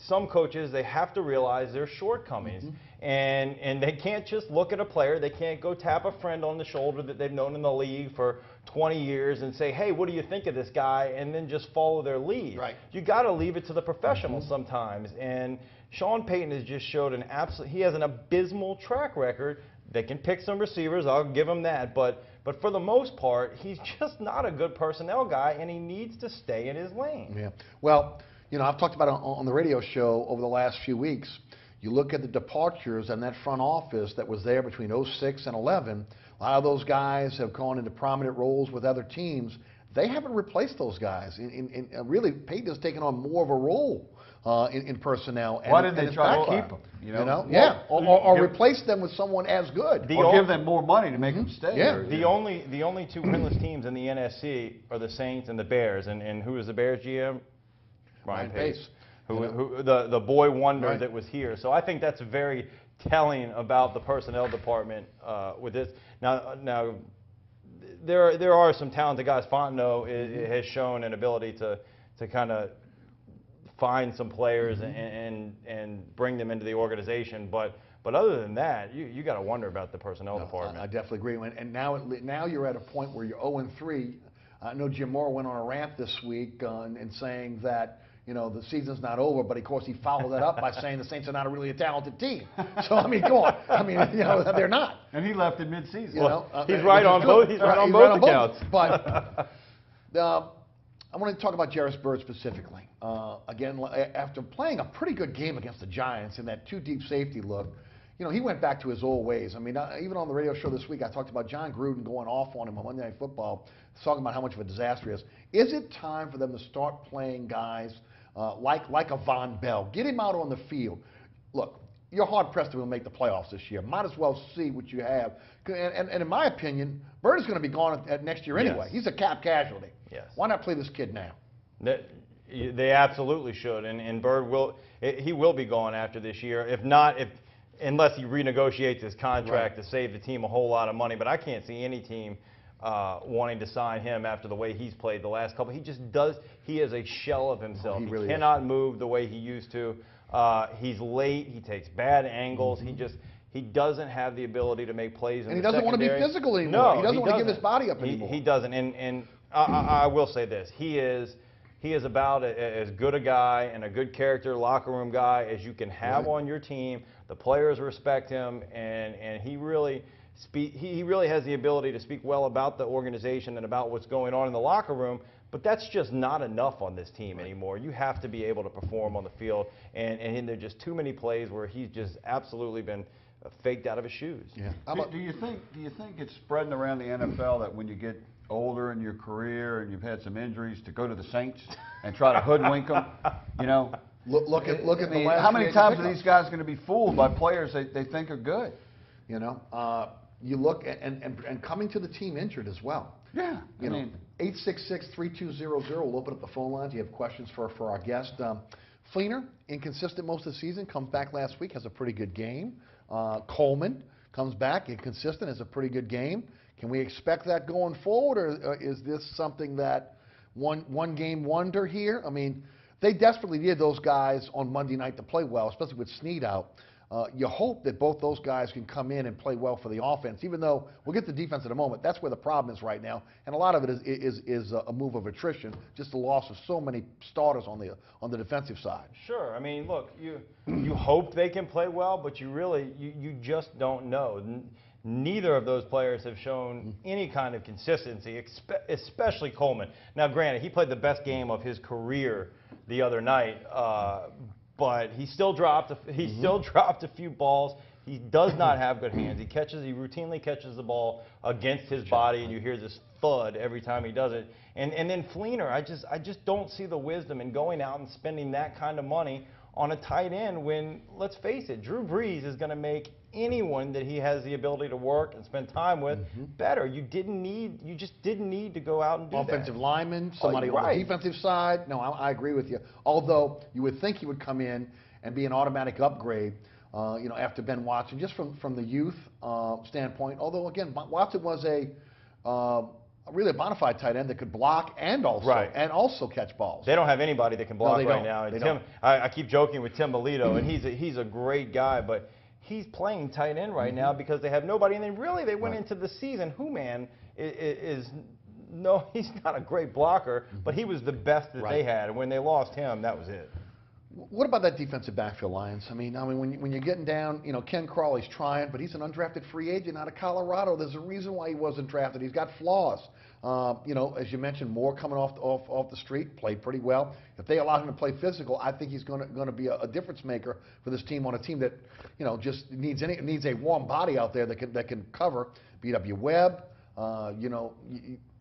some coaches, they have to realize their shortcomings. And they can't just look at a player. They can't go tap a friend on the shoulder that they've known in the league for 20 years and say, hey, what do you think of this guy? And then just follow their lead. Right. You got to leave it to the professionals sometimes. And Sean Payton has just showed he has an abysmal track record. They can pick some receivers, I'll give him that. But for the most part, he's just not a good personnel guy, and he needs to stay in his lane. Yeah.
Well, you know, I've talked about it on the radio show over the last few weeks. You look at the departures and that front office that was there between 06 and 11, a lot of those guys have gone into prominent roles with other teams. They haven't replaced those guys. Really, Payton has taken on more of a role in personnel.
Why didn't they try to keep them? You know?
Yeah, or replace them with someone as good.
Or give them more money to make them stay.
Yeah.
The only two winless teams in the NFC are the Saints and the Bears. And who is the Bears GM? Ryan Pace. Who the boy wonder that was here. So I think that's very telling about the personnel department with this. Now there are some talented guys. Fontenot has shown an ability to kind of find some players and bring them into the organization. But other than that, you got to wonder about the personnel department.
I definitely agree. And now you're at a point where you're 0-3. I know Jim Moore went on a rant this week in saying that, you know, the season's not over, but of course he followed that up by saying the Saints are not really a talented team. So I mean, come on. I mean, you know, they're not.
And he left in mid-season.
You know,
he's right on both. He's right on both accounts.
But I want to talk about Jarvis Byrd specifically. Again, after playing a pretty good game against the Giants in that 2 deep safety look, you know, he went back to his old ways. I mean, even on the radio show this week, I talked about John Gruden going off on him on Monday Night Football, talking about how much of a disaster he is. Is it time for them to start playing guys like a Von Bell? Get him out on the field. Look, you're hard-pressed to make the playoffs this year. Might as well see what you have. And in my opinion, Byrd is going to be gone at next year anyway.
Yes.
He's a cap casualty.
Yes.
Why not play this kid now?
They absolutely should, and Byrd will be gone after this year. If not, unless he renegotiates his contract to save the team a whole lot of money. But I can't see any team wanting to sign him after the way he's played the last couple. He just does. He is a shell of himself.
He really
cannot move the way he used to. He's late. He takes bad angles. He doesn't have the ability to make plays in the secondary.
And he doesn't want to be physical anymore.
No,
he doesn't want to give his body up anymore.
He doesn't. And I will say this. He is about as good a guy and a good character locker room guy as you can have on your team. The players respect him, and he really has the ability to speak well about the organization and about what's going on in the locker room. But that's just not enough on this team anymore. You have to be able to perform on the field, and there are just too many plays where he's just absolutely been faked out of his shoes.
Yeah. Do you think it's spreading around the NFL that when you get older in your career and you've had some injuries, to go to the Saints and try to hoodwink them? You know,
look at the last.
How many times are these guys going to be fooled by players they think are good?
You know, you look at, and coming to the team injured as well.
Yeah.
You know, 866-3200. We'll open up the phone lines. You have questions for our guest. Fleener, inconsistent most of the season, comes back last week, has a pretty good game. Coleman comes back, inconsistent, has a pretty good game. Can we expect that going forward, or is this something that one game wonder here? I mean, they desperately need those guys on Monday night to play well, especially with Snead out. You hope that both those guys can come in and play well for the offense, even though we'll get to defense in a moment. That's where the problem is right now, and a lot of it is a move of attrition, just the loss of so many starters on the defensive side.
Sure. I mean, look, you hope they can play well, but you just don't know. Neither of those players have shown any kind of consistency, especially Coleman. Now, granted, he played the best game of his career the other night, but he still dropped a few balls. He does not have good hands. He routinely catches the ball against his body, and you hear this thud every time he does it. And then Fleener, I just don't see the wisdom in going out and spending that kind of money on a tight end when, let's face it, Drew Brees is going to make anyone that he has the ability to work and spend time with better. You just didn't need to go out and do
Offensive
that.
lineman, somebody on the defensive side. No, I agree with you. Although you would think he would come in and be an automatic upgrade, you know, after Ben Watson, just from the youth standpoint. Although again, Watson was really a bona fide tight end that could block and also catch balls.
They don't have anybody that can block now.
And
Tim, I keep joking with Tim Melito, and he's a great guy, but he's playing tight end right now because they have nobody. And then really they went into the season. Hooman he's not a great blocker, but he was the best that they had. And when they lost him, that was it.
What about that defensive backfield, Lyons? I mean, when you're getting down, you know, Ken Crawley's trying, but he's an undrafted free agent out of Colorado. There's a reason why he wasn't drafted. He's got flaws. You know, as you mentioned, Moore coming off the street, played pretty well. If they allow him to play physical, I think he's going to be a difference maker for this team on a team that, you know, just needs a warm body out there that can cover B.W. Webb. You know,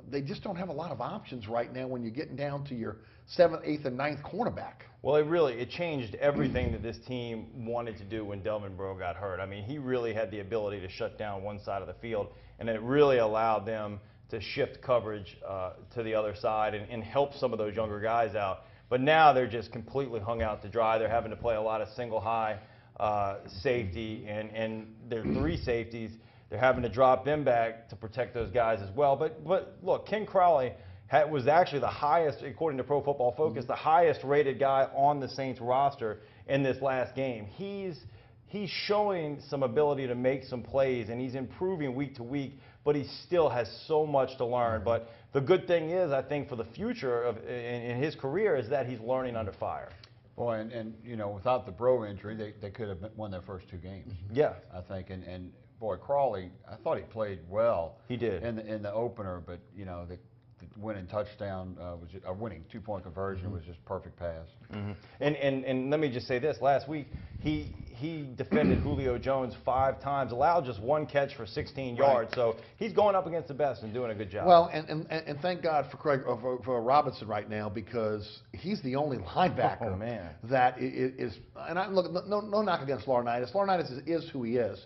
they just don't have a lot of options right now when you're getting down to your 7th, 8th, and 9th cornerback.
Well, it changed everything that this team wanted to do when Delvin Breaux got hurt. I mean, he really had the ability to shut down one side of the field, and it really allowed them to shift coverage to the other side and help some of those younger guys out. But now they're just completely hung out to dry. They're having to play a lot of single high safety, and their 3 safeties. They're having to drop them back to protect those guys as well. But look, Ken Crawley was actually the highest, according to Pro Football Focus, the highest rated guy on the Saints roster in this last game. He's showing some ability to make some plays, and he's improving week to week, but he still has so much to learn. But the good thing is, I think, for the future in his career is that he's learning under fire.
Boy, and you know, without the Bro injury, they could have won their first 2 games.
Yeah.
I think, and boy, Crawley, I thought he played well.
He did.
In the opener, but you know, the winning touchdown was just, a winning 2-point conversion was just perfect pass.
And let me just say this: last week he defended Julio Jones 5 times, allowed just 1 catch for 16 yards. So he's going up against the best and doing a good job.
Well, and thank God for Craig for Robinson right now, because he's the only linebacker that is. And I look, no knock against Laurinaitis. Laurinaitis is who he is,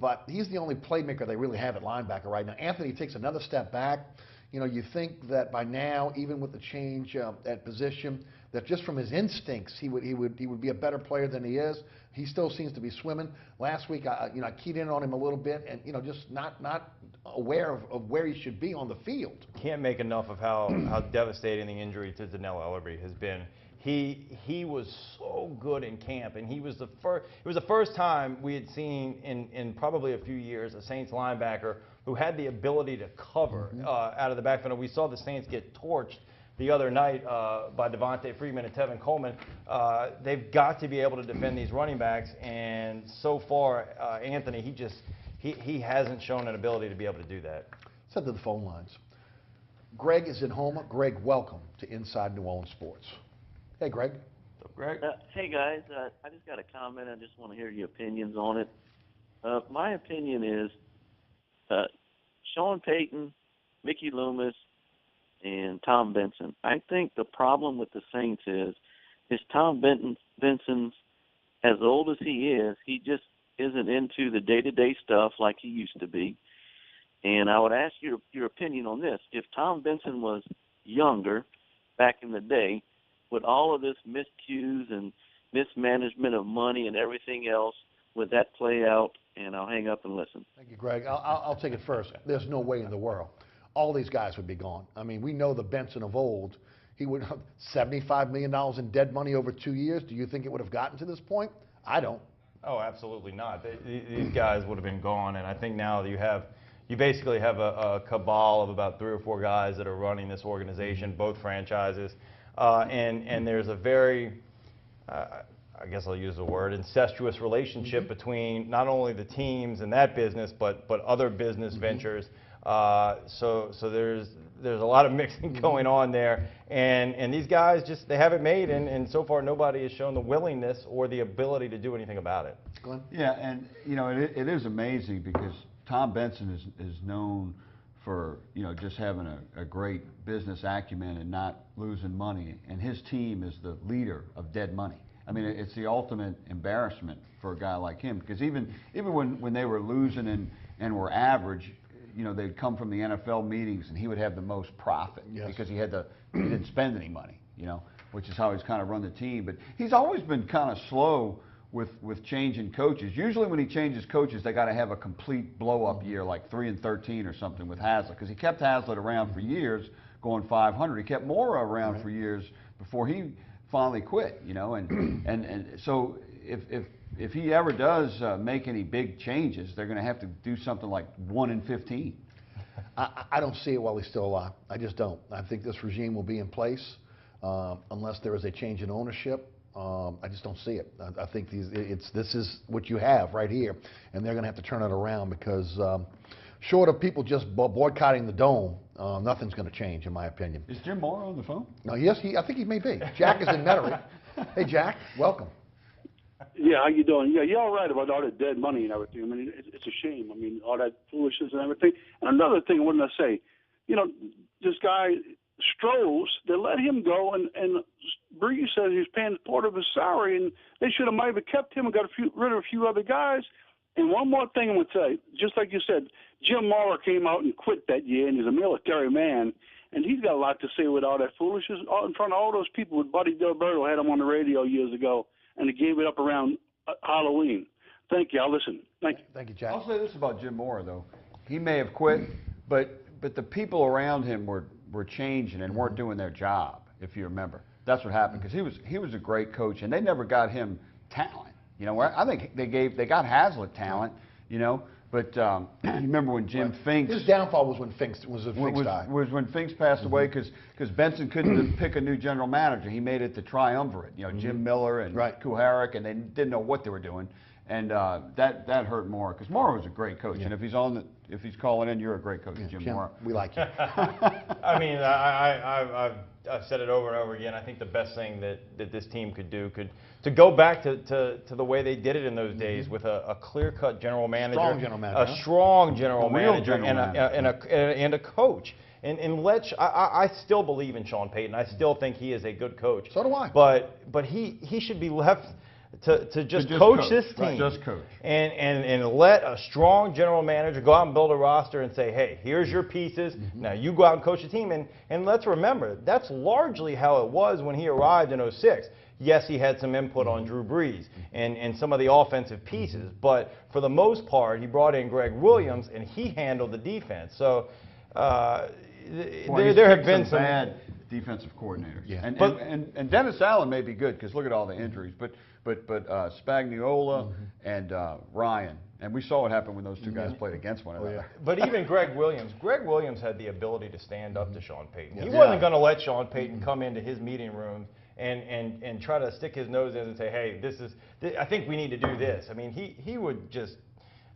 but he's the only playmaker they really have at linebacker right now. Anthony takes another step back. You know, you think that by now, even with the change at position, that just from his instincts, he would be a better player than he is. He still seems to be swimming. Last week, I keyed in on him a little bit, and just not aware of where he should be on the field.
Can't make enough of how devastating the injury to Donnell Ellerbe has been. He was so good in camp, and he was the first. It was the first time we had seen in probably a few years a Saints linebacker who had the ability to cover out of the backfield. We saw the Saints get torched the other night by Devontae Freeman and Tevin Coleman. They've got to be able to defend these running backs, and so far, Anthony, he hasn't shown an ability to be able to do that.
Let's head to the phone lines. Greg is in Houma. Greg, welcome to Inside New Orleans Sports. Hey, Greg.
What's up, Greg?
Hey, guys. I just got a comment. I just want to hear your opinions on it. My opinion is Sean Payton, Mickey Loomis, and Tom Benson. I think the problem with the Saints is Tom Benson's, as old as he is, he just isn't into the day-to-day stuff like he used to be. And I would ask your opinion on this. If Tom Benson was younger back in the day, with all of this miscues and mismanagement of money and everything else, would that play out? And I'll hang up and listen.
Thank you, Greg. I'll take it first. There's no way in the world. All these guys would be gone. I mean, we know the Benson of old. He would have $75 million in dead money over 2 years. Do you think it would have gotten to this point? I don't.
Oh, absolutely not. These guys would have been gone, and I think now you basically have a cabal of about 3 or 4 guys that are running this organization, both franchises, and there's a very I guess I'll use the word incestuous relationship between not only the teams and that business, but other business ventures. So there's a lot of mixing going on there, and these guys they haven't made, and so far nobody has shown the willingness or the ability to do anything about it.
Glenn?
Yeah, and you know it is amazing because Tom Benson is known for just having a great business acumen and not losing money, and his team is the leader of dead money. I mean, it's the ultimate embarrassment for a guy like him, because even when they were losing and were average, they'd come from the NFL meetings and he would have the most profit because he didn't spend any money, which is how he's kind of run the team. But he's always been kind of slow with changing coaches. Usually when he changes coaches, they got to have a complete blow-up year, like 3-13 or something with Haslett, because he kept Haslett around for years, going 500. He kept Mora around for years before he finally quit, and so if he ever does make any big changes, they're going to have to do something like 1-15.
I don't see it while he's still alive. I just don't. I think this regime will be in place unless there is a change in ownership. I just don't see it. I think this is what you have right here, and they're going to have to turn it around because short of people just boycotting the Dome, nothing's going to change, in my opinion.
Is Jim Mora on the phone?
No, yes, I think he may be. Jack is in Metairie. Hey, Jack, welcome.
Yeah, how you doing? Yeah, you're all right about all that dead money and everything. I mean, it's a shame. I mean, all that foolishness and everything. And another thing, what did I say? This guy Strohs, they let him go, and Bree says he's paying part of his salary, and they should have maybe kept him and got rid of a few other guys. And one more thing I would say, just like you said, Jim Mora came out and quit that year, and he's a military man, and he's got a lot to say with all that foolishness in front of all those people. With Buddy Delberto had him on the radio years ago, and he gave it up around Halloween. Thank you. I'll listen. Thank you.
Thank you, Jack.
I'll say this about Jim Mora, though. He may have quit, but the people around him were were changing and weren't doing their job. If you remember, that's what happened, because he was a great coach, and they never got him talent. You know, where I think they got Hazlitt talent. You know, but you remember when Jim Finks.
His downfall was when Finks died.
Was when Finks passed away, because Benson couldn't pick a new general manager. He made it the triumvirate. You know, Jim Miller and Kuharich, and they didn't know what they were doing. And that hurt Mora, because Mora was a great coach, and if he's calling in, you're a great coach, Jim Mora.
We like you.
I mean, I've said it over and over again. I think the best thing that this team could do to go back to the way they did it in those days, with a clear-cut general manager, a strong general manager, and a coach. And Letch, I still believe in Sean Payton. I still think he is a good coach.
So do I.
But he should be left to just coach this team.
Just coach.
And let a strong general manager go out and build a roster and say, hey, here's your pieces. Now you go out and coach the team. And let's remember, that's largely how it was when he arrived in '06. Yes, he had some input on Drew Brees and some of the offensive pieces, but for the most part, he brought in Greg Williams, and he handled the defense. So there have been some
bad defensive coordinators. Yeah. And Dennis Allen may be good, because look at all the injuries, but Spagnuolo and Ryan, and we saw what happened when those two guys played against one another.
But even Greg Williams had the ability to stand up to Sean Payton. He wasn't going to let Sean Payton come into his meeting room and try to stick his nose in and say, hey, I think we need to do this. I mean, he would just,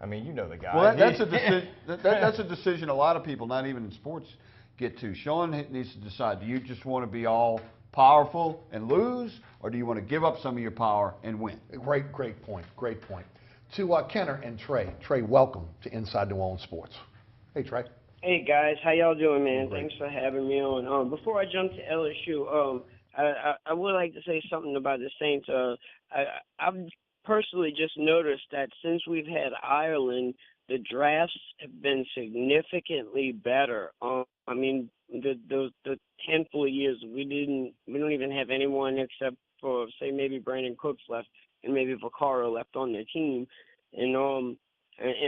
I mean, you know the guy.
Well, that's a decision a lot of people, not even in sports, get to. Sean needs to decide, do you just want to be all powerful and lose, or do you want to give up some of your power and win?
Great point. Great point. To Kenner and Trey. Trey, welcome to Inside New Orleans Sports. Hey, Trey.
Hey, guys. How y'all doing, man?
Great.
Thanks for having me on. Before I jump to LSU, I would like to say something about the Saints. I've personally just noticed that since we've had Ireland, the drafts have been significantly better. I mean, the handful of years we don't even have anyone except for, say, maybe Brandon Cooks left and maybe Vaccaro left on their team, and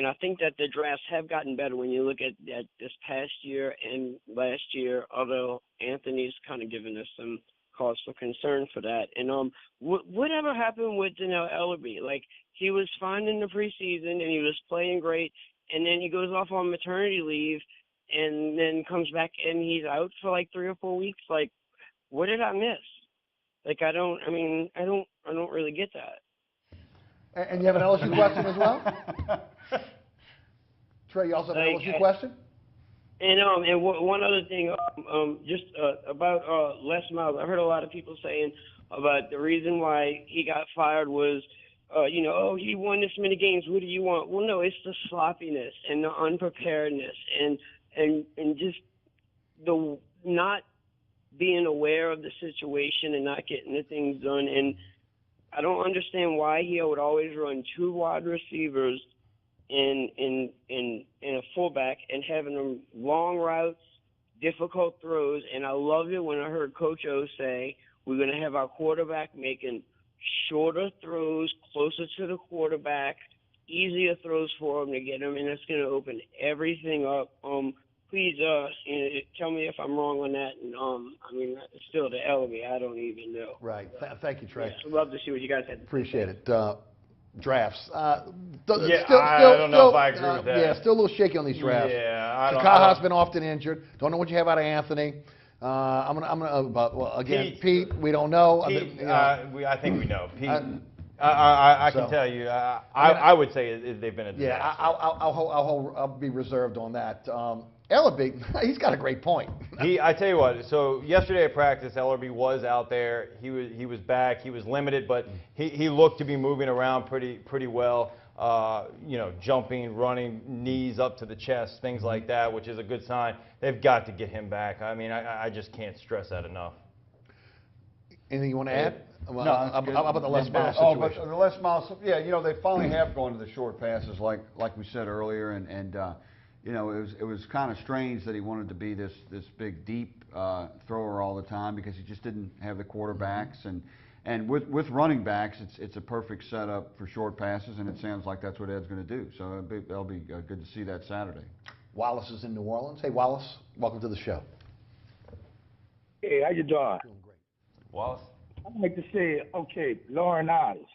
I think that the drafts have gotten better when you look at this past year and last year, although Anthony's kind of given us some cause for concern for that. And whatever happened with Ellerbe? Like, he was fine in the preseason and he was playing great, and then he goes off on maternity leave and then comes back and he's out for like 3 or 4 weeks. Like, what did I miss? Like, I don't really get that.
And you have an LSU question as well? Trey, you also have an LSU question?
And one other thing, just about Les Miles. I heard a lot of people saying about the reason why he got fired was, he won this many games. What do you want? Well, no, it's the sloppiness and the unpreparedness and just the not being aware of the situation and not getting the things done. And I don't understand why he would always run 2 wide receivers in a fullback and having them long routes, difficult throws. And I love it when I heard Coach O say we're going to have our quarterback making shorter throws, closer to the quarterback, easier throws for him to get him, and it's going to open everything up. Please tell me if I'm wrong on that. And still the Ellerbe, I don't even know.
Right. Thank you, Trey.
Yeah, I'd love to see what you guys had to
Appreciate
say.
it. Drafts.
I don't know if I agree with that.
Yeah, still a little shaky on these drafts.
Yeah,
Takaha's been often injured. Don't know what you have out of Anthony. Pete, we don't know.
Pete, I think we know. Pete, I can tell you. I would say they've been a disaster.
Yeah, I'll be reserved on that. Ellerbe, he's got a great point.
I tell you what. So yesterday at practice, Ellerbe was out there. He was back. He was limited, but he looked to be moving around pretty well. Jumping, running, knees up to the chest, things like that, which is a good sign. They've got to get him back. I mean, I just can't stress that enough.
Anything you want to add?
No,
how about the Les Miles situation?
But the Les Miles, they finally have gone to the short passes, like we said earlier, and it was kind of strange that he wanted to be this big deep thrower all the time, because he just didn't have the quarterbacks, and with running backs, it's a perfect setup for short passes, and it sounds like that's what Ed's going to do. So that'll be good to see that Saturday.
Wallace is in New Orleans. Hey, Wallace, welcome to the show.
Hey, how you doing?
Doing great.
Wallace?
I'd like to say, okay, Lauren Otis.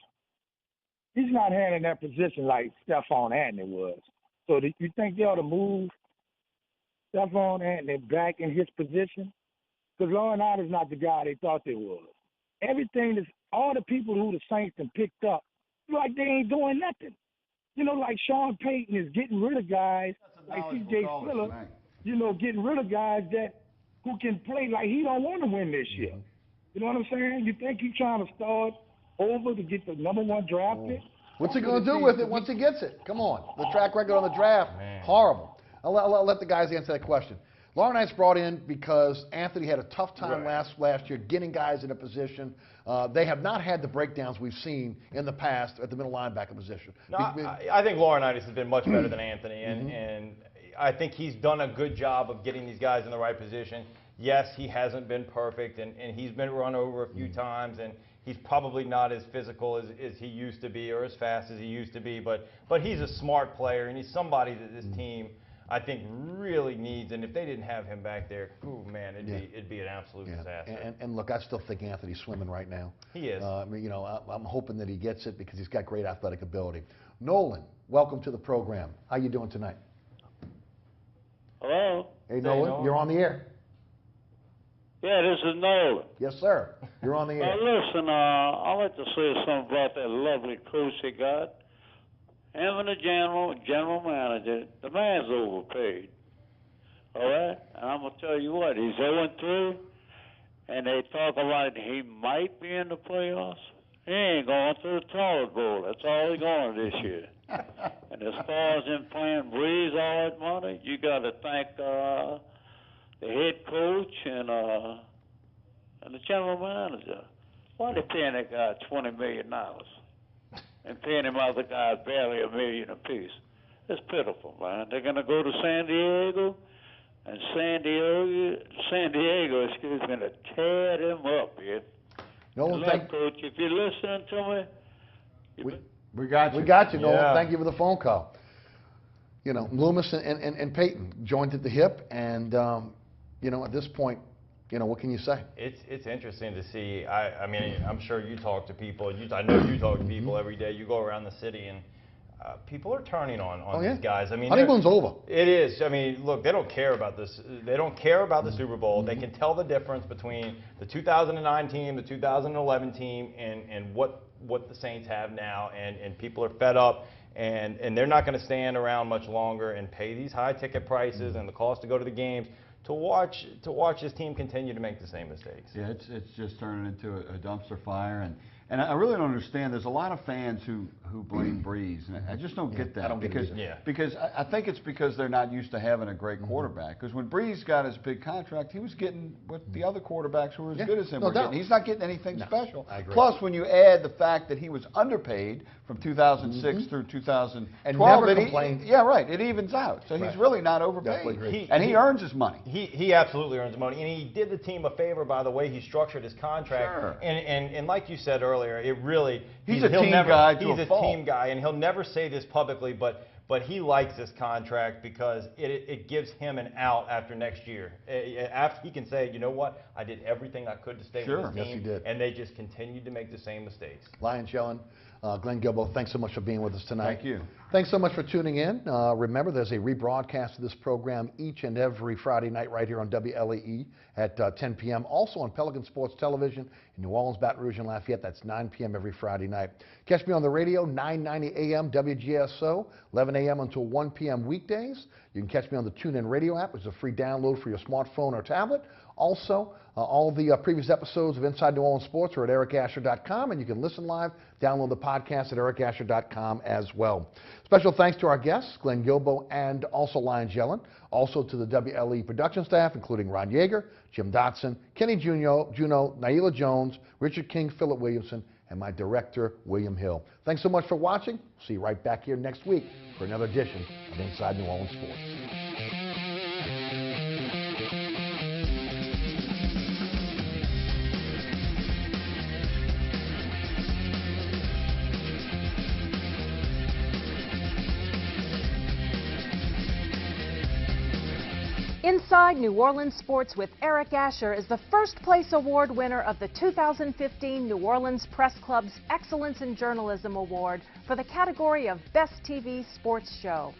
He's not handling that position like Stephon Anthony was. So do you think they ought to move Stephon Anthony back in his position? Because Lauren Otis is not the guy they thought they was. Everything is, all the people who the Saints have picked up, like they ain't doing nothing. You know, like Sean Payton is getting rid of guys like C.J. Spiller, you know, getting rid of guys who can play like he don't want to win this year. You know what I'm saying? You think he's trying to start over to get the #1 draft pick?
What's he going to do with it once he gets it? Come on. The track record on the draft, horrible. I'll let the guys answer that question. Laurinaitis brought in because Anthony had a tough time last year getting guys in a position. They have not had the breakdowns we've seen in the past at the middle linebacker position.
No, I think Laurinaitis has been much better than Anthony, and I think he's done a good job of getting these guys in the right position. Yes, he hasn't been perfect, and he's been run over a few times, and he's probably not as physical as he used to be or as fast as he used to be, but he's a smart player, and he's somebody that this team, I think, really needs. And if they didn't have him back there, ooh, man, it'd be an absolute disaster.
And look, I still think Anthony's swimming right now.
He is.
You know, I'm hoping that he gets it because he's got great athletic ability. Nolan, welcome to the program. How you doing tonight?
Hello.
Hey, Nolan, you're on the air.
Yeah, this is Nolan.
Yes, sir. You're on the air.
Listen, I'd like to say something about that lovely coach they got. Him and the general manager, the man's overpaid. All right? And I'm going to tell you what, he's 0-3, and they talk about he might be in the playoffs. He ain't going to the toilet bowl. That's all he's going this year. And as far as him playing Breeze all that money, you got to thank the head coach and the general manager. Why they paying that guy $20 million and paying him other guys barely $1 million apiece? It's pitiful, man. They're gonna go to San Diego, and San Diego, to tear them up, yeah.
Nolan,
look, coach, if you're listening to me,
we got you. We got you, Nolan. Thank you for the phone call. You know, Loomis and Payton joined at the hip, and you know, at this point, you know, what can you say?
It's interesting to see. I mean, I'm sure you talk to people. I know you talk to people every day. You go around the city, and people are turning on these guys. I mean,
honeymoon's over.
It is. I mean, look, they don't care about this. They don't care about the Super Bowl. They can tell the difference between the 2009 team, the 2011 team, and what the Saints have now. And people are fed up. And they're not going to stand around much longer and pay these high ticket prices and the cost to go to the games to watch this team continue to make the same mistakes.
Yeah, it's just turning into a dumpster fire, and I really don't understand. There's a lot of fans who blame Breeze, and I just don't get that.
I don't
because
get it
because I think it's because they're not used to having a great quarterback. Because when Breeze got his big contract, he was getting what the other quarterbacks who were as good as him were getting. He's not getting anything special.
I agree.
Plus, when you add the fact that he was underpaid from 2006 through 2012,
and never complained.
Yeah, right. It evens out. So he's really not overpaid, and he earns his money.
He absolutely earns money, and he did the team a favor by the way he structured his contract.
Sure.
And like you said earlier, it really
he's a team guy to
a fault. Team guy, and he'll never say this publicly, but he likes this contract because it gives him an out after next year. After he can say, you know what, I did everything I could to stay with this team,
yes, he did.
And they just continued to make the same mistakes.
Lyons, Yellin, Glenn Guilbeau, thanks so much for being with us tonight.
Thank you.
Thanks so much for tuning in. Remember, there's a rebroadcast of this program each and every Friday night right here on WLAE at 10 p.m. Also on Pelican Sports Television in New Orleans, Baton Rouge, and Lafayette. That's 9 p.m. every Friday night. Catch me on the radio, 9:90 a.m. WGSO, 11 a.m. until 1 p.m. weekdays. You can catch me on the TuneIn Radio app, which is a free download for your smartphone or tablet. Also, all the previous episodes of Inside New Orleans Sports are at ericasher.com, and you can listen live, download the podcast at ericasher.com as well. Special thanks to our guests, Glenn Guilbeau and also Lyons Yellin. Also to the WLE production staff, including Ron Yeager, Jim Dotson, Kenny Juno, Naila Jones, Richard King, Philip Williamson, and my director, William Hill. Thanks so much for watching. See you right back here next week for another edition of Inside New Orleans Sports.
Inside New Orleans Sports with Eric Asher is the first place award winner of the 2015 New Orleans Press Club's Excellence in Journalism Award for the category of Best TV Sports Show.